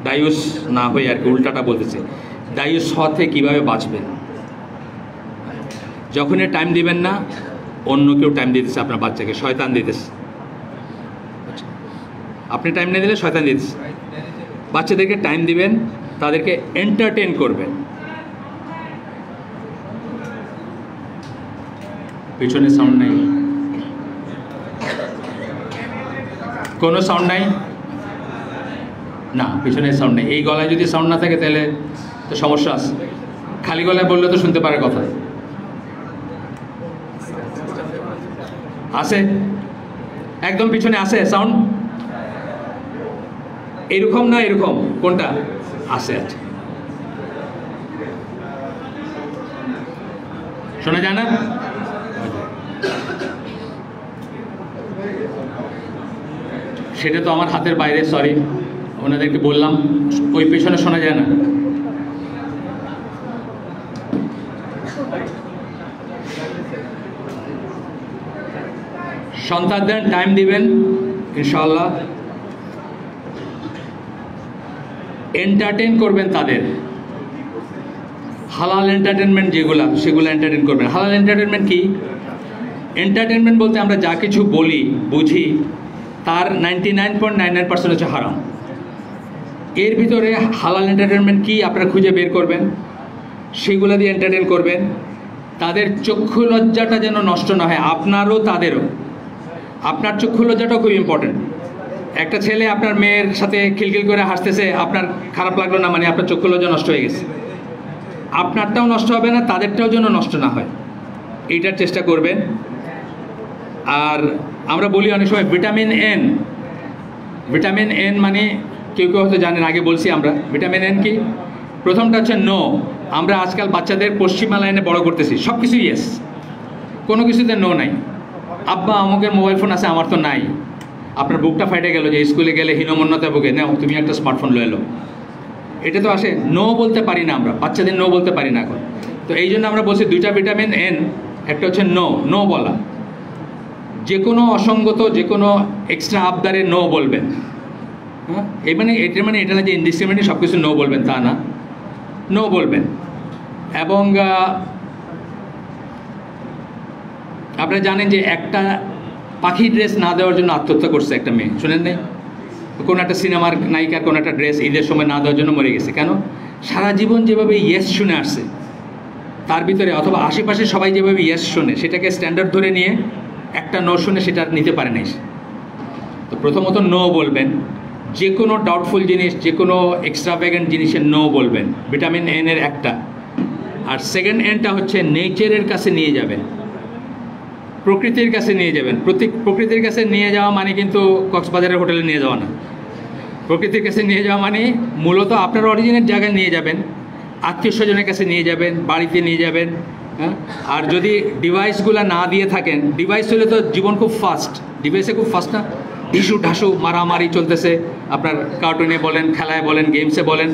দায়ুস না হয়ে আর কি, উল্টাটা বলতেছে, দায়ুস হতে কীভাবে বাঁচবেন। যখনই টাইম দিবেন না, অন্য কেউ টাইম দিতেছে আপনার বাচ্চাকে, শয়তান দিতেছে। আপনি টাইম না দিলে শয়তান দিতেছে। বাচ্চাদেরকে টাইম দিবেন, তাদেরকে এন্টারটেন করবেন। পিছনে সাউন্ড নাই, কোনো সাউন্ড নাই না, পিছনে সাউন্ড নেই। এই গলায় যদি সাউন্ড না থাকে তাহলে তো সমস্যা আছে। খালি গলায় বললে তো শুনতে পারে কথা। আছে একদম পিছনে আছে সাউন্ড, এরকম না এরকম, কোনটা আছে? আছে, শোনা যায় না? সেটা তো আমার হাতের বাইরে, সরি, ওনাদেরকে বললাম ওই পেছনে শোনা যায় না। সন্তানদের টাইম দিবেন ইনশাআল্লাহ, এন্টারটেন করবেন তাদের। হালাল এন্টারটেনমেন্ট যেগুলো, সেগুলো এন্টারটেন করবেন। হালাল এন্টারটেনমেন্ট কি? এন্টারটেনমেন্ট বলতে আমরা যা কিছু বলি বুঝি তার 99.99% হচ্ছে হারাম। এর ভিতরে হালাল এন্টারটেনমেন্ট কি আপনারা খুঁজে বের করবেন, সেগুলো দিয়ে এন্টারটেন করবেন। তাদের চক্ষু লজ্জাটা যেন নষ্ট না হয়, আপনারও তাদেরও। আপনার চক্ষু লজ্জাটাও খুব ইম্পর্টেন্ট। একটা ছেলে আপনার মেয়ের সাথে খিলখিল করে হাসতেছে, আপনার খারাপ লাগলো না, মানে আপনার চক্ষু লজ্জা নষ্ট হয়ে গেছে। আপনারটাও নষ্ট হবে না, তাদেরটাও যেন নষ্ট না হয়, এইটার চেষ্টা করবেন। আর আমরা বলি অনেক সময় ভিটামিন এন, ভিটামিন এন মানে কেউ কেউ হয়তো জানেন, আগে বলছি আমরা। ভিটামিন এন কি? প্রথমটা হচ্ছে নো। আমরা আজকাল বাচ্চাদের পশ্চিমা লাইনে বড় করতেছি, সব কিছু ইয়েস, কোনো কিছুতে নো নাই। আব্বা আমাকে মোবাইল ফোন আছে, আমার তো নাই। আপনার বুকটা ফাইটে গেল যে স্কুলে গেলে হীনমন্যতায় ভোগে, নাও তুমি একটা স্মার্টফোন লয়ে এলো, এটা তো আসে। নো বলতে পারি না আমরা, বাচ্চাদের নো বলতে পারি না এখন। তো এই জন্য আমরা বলছি 2টা ভিটামিন এন, একটা হচ্ছে নো, নো বলা। যে কোনো অসঙ্গত, যে কোনো এক্সট্রা আবদারে নো বলবেন। হ্যাঁ, এই মানে এটা না যে ইনডিসক্রিমিনেটলি সব কিছু নো বলবেন, তা না, নো বলবেন। এবং আপনারা জানেন যে একটা পাখি ড্রেস না দেওয়ার জন্য আত্মহত্যা করছে একটা মেয়ে, শুনেন নাই? কোনো একটা সিনেমার নায়িকার কোনো একটা ড্রেস ঈদের সময় না দেওয়ার জন্য মরে গেছে। কেন? সারা জীবন যেভাবে ইয়েস শুনে আসছে, তার ভিতরে অথবা আশেপাশে সবাই যেভাবে ইয়েস শোনে, সেটাকে স্ট্যান্ডার্ড ধরে নিয়ে একটা নো শুনে সেটা নিতে পারে নাই। তো প্রথমত নো বলবেন। যে কোনো ডাউটফুল জিনিস, যে কোনো এক্সট্রাভ্যাগেন্ট জিনিসের নো বলবেন। ভিটামিন এন এর একটা। আর সেকেন্ড এন্ডটা হচ্ছে নেচারের কাছে নিয়ে যাবেন, প্রকৃতির কাছে নিয়ে যাবেন। প্রকৃতির কাছে নিয়ে যাওয়া মানে কিন্তু কক্সবাজারের হোটেলে নিয়ে যাওয়া না। প্রকৃতির কাছে নিয়ে যাওয়া মানে মূলত আপনার অরিজিনের জায়গায় নিয়ে যাবেন, আত্মীয় স্বজনের কাছে নিয়ে যাবেন, বাড়িতে নিয়ে যাবেন। হ্যাঁ, আর যদি ডিভাইসগুলো না দিয়ে থাকেন, ডিভাইস হলে তো জীবন খুব ফাস্ট, ডিভাইসে খুব ফাস্ট না, ঢিসু ঢাসু মারামারি চলতেছে, আপনার কার্টুনে বলেন, খেলায় বলেন, গেমসে বলেন,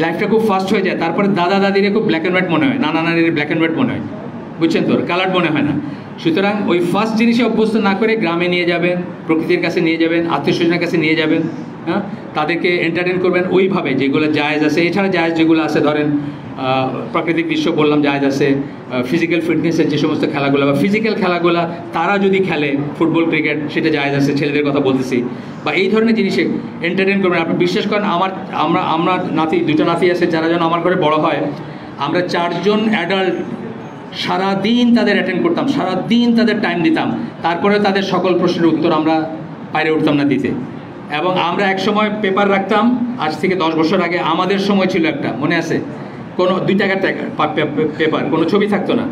লাইফটা খুব ফাস্ট হয়ে যায়। তারপরে দাদা দাদিরে খুব ব্ল্যাক অ্যান্ড হোয়াইট মনে হয়, নানা নানির ব্ল্যাক অ্যান্ড হোয়াইট মনে হয়, বুঝছেন তো, কালার মনে হয় না। সুতরাং ওই ফার্স্ট জিনিসে অভ্যস্ত না করে গ্রামে নিয়ে যাবেন, প্রকৃতির কাছে নিয়ে যাবেন, আত্মীয় স্বজনের কাছে নিয়ে যাবেন। হ্যাঁ, তাদেরকে এন্টারটেন করবেন ওইভাবে যেগুলো জায়েজ আছে। এছাড়া জায়েজ যেগুলো আছে, ধরেন প্রাকৃতিক দৃশ্য বললাম জায়েজ আছে, ফিজিক্যাল ফিটনেসের যে সমস্ত খেলাগুলো বা ফিজিক্যাল খেলাগুলো তারা যদি খেলে, ফুটবল ক্রিকেট, সেটা জায়েজ আছে, ছেলেদের কথা বলতেছি, বা এই ধরনের জিনিসে এন্টারটেন করবেন। আপনি বিশ্বাস করেন, আমরা নাতি, দুটো নাতি আছে যারা যেন আমার ঘরে বড় হয়, আমরা 4 জন অ্যাডাল্ট সারাদিন তাদের অ্যাটেন্ড করতাম, সারাদিন তাদের টাইম দিতাম, তারপরে তাদের সকল প্রশ্নের উত্তর আমরা বাইরে উঠতাম না দিতে। এবং আমরা এক সময় পেপার রাখতাম, আজ থেকে 10 বছর আগে আমাদের সময় ছিল একটা, মনে আছে, কোনো 2 টাকার পেপার, কোনো ছবি থাকতো না।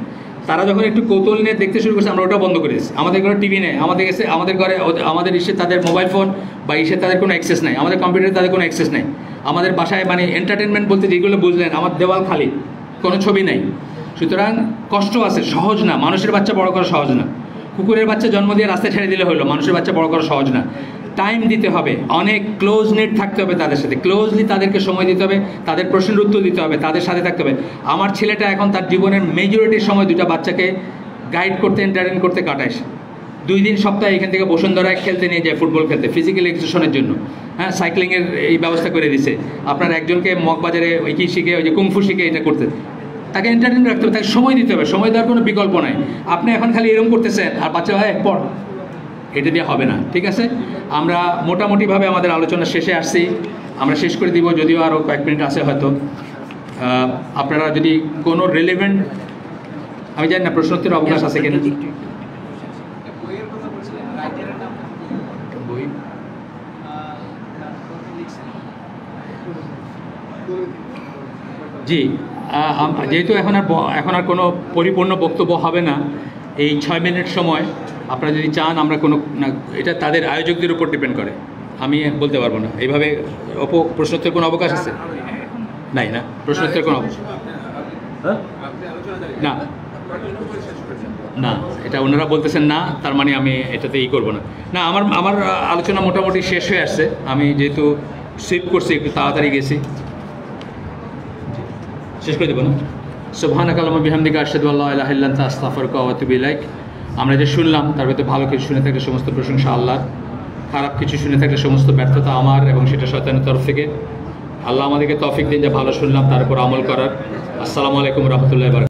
তারা যখন একটু কৌতূহল নিয়ে দেখতে শুরু করছে, আমরা ওটা বন্ধ করেছি। আমাদের ঘরে টিভি নেই, আমাদের ঘরে আমাদের তাদের মোবাইল ফোন বা তাদের কোনো অ্যাক্সেস নাই, আমাদের কম্পিউটারে তাদের কোনো অ্যাক্সেস নাই। আমাদের বাসায় মানে এন্টারটেনমেন্ট বলতে যেগুলো বুঝলেন, আমার দেওয়াল খালি, কোনো ছবি নেই। সুতরাং কষ্ট আছে, সহজ না। মানুষের বাচ্চা বড় করা সহজ না। কুকুরের বাচ্চা জন্ম দিয়ে রাস্তায় ছেড়ে দিলে হলো, মানুষের বাচ্চা বড় করা সহজ না। টাইম দিতে হবে, অনেক ক্লোজ নেট থাকতে হবে তাদের সাথে, ক্লোজলি তাদেরকে সময় দিতে হবে, তাদের প্রশ্নের উত্তর দিতে হবে, তাদের সাথে থাকতে হবে। আমার ছেলেটা এখন তার জীবনের মেজরিটির সময় 2টা বাচ্চাকে গাইড করতে, এন্টারটেন করতে কাটায়। 2 দিন সপ্তাহে এখান থেকে বসুন্ধরায় খেলতে নিয়ে যায়, ফুটবল খেলতে, ফিজিক্যাল এক্সারসাইজের জন্য। হ্যাঁ, সাইক্লিংয়ের এই ব্যবস্থা করে দিছে। আপনার একজনকে মগবাজারে ওই কি শিখে, ওই যে কুংফু শিখে এটা করতে, তাকে এন্টারটেন রাখতে হবে, তাকে সময় দিতে হবে। সময় দেওয়ার কোনো বিকল্প নাই। আপনি এখন খালি এরকম করতেছেন আর বাচ্চা পড়, এটা দিয়ে হবে না। ঠিক আছে, আমরা মোটামুটিভাবে আমাদের আলোচনা শেষে আসছি, আমরা শেষ করে দিব, যদিও আরও কয়েক মিনিট আছে হয়তো। আপনারা যদি কোনো রিলেভেন্ট, আমি জানি না প্রশ্নোত্তর অবকাশ আছে কিনা। জি, যেহেতু এখন আর কোনো পরিপূর্ণ বক্তব্য হবে না, এই 6 মিনিট সময় আপনারা যদি চান, আমরা কোনো না, এটা তাদের আয়োজকদের উপর ডিপেন্ড করে, আমি বলতে পারবো না। এইভাবে প্রশ্নোত্তর কোনো অবকাশ আছে? নাই না, প্রশ্নোত্তর কোনো না, না, এটা ওনারা বলতেছেন না, তার মানে আমি এটাতে করবো না। না, আমার আলোচনা মোটামুটি শেষ হয়ে আসছে। আমি যেহেতু সুইপ করছি, একটু তাড়াতাড়ি গেছি, শেষ করে দেবো না। সুবহানাকা আল্লাহুম্মা বিহামদিকা আশহাদু আল্লা ইলাহা ইল্লা আনতা আস্তাগফিরুকা ওয়া আতুবু ইলাইক। আমরা যে শুনলাম তার ভিতরে ভালো কিছু শুনে থাকলে সমস্ত প্রশংসা আল্লাহর, খারাপ কিছু শুনে থাকলে সমস্ত ব্যর্থতা আমার, এবং সেটা শয়তানের তরফ থেকে। আল্লাহ আমাদেরকে তৌফিক দিন যে ভালো শুনলাম তার উপর আমল করার। আসসালামু আলাইকুম ওয়া রাহমাতুল্লাহি ওয়া বারাকাতুহু।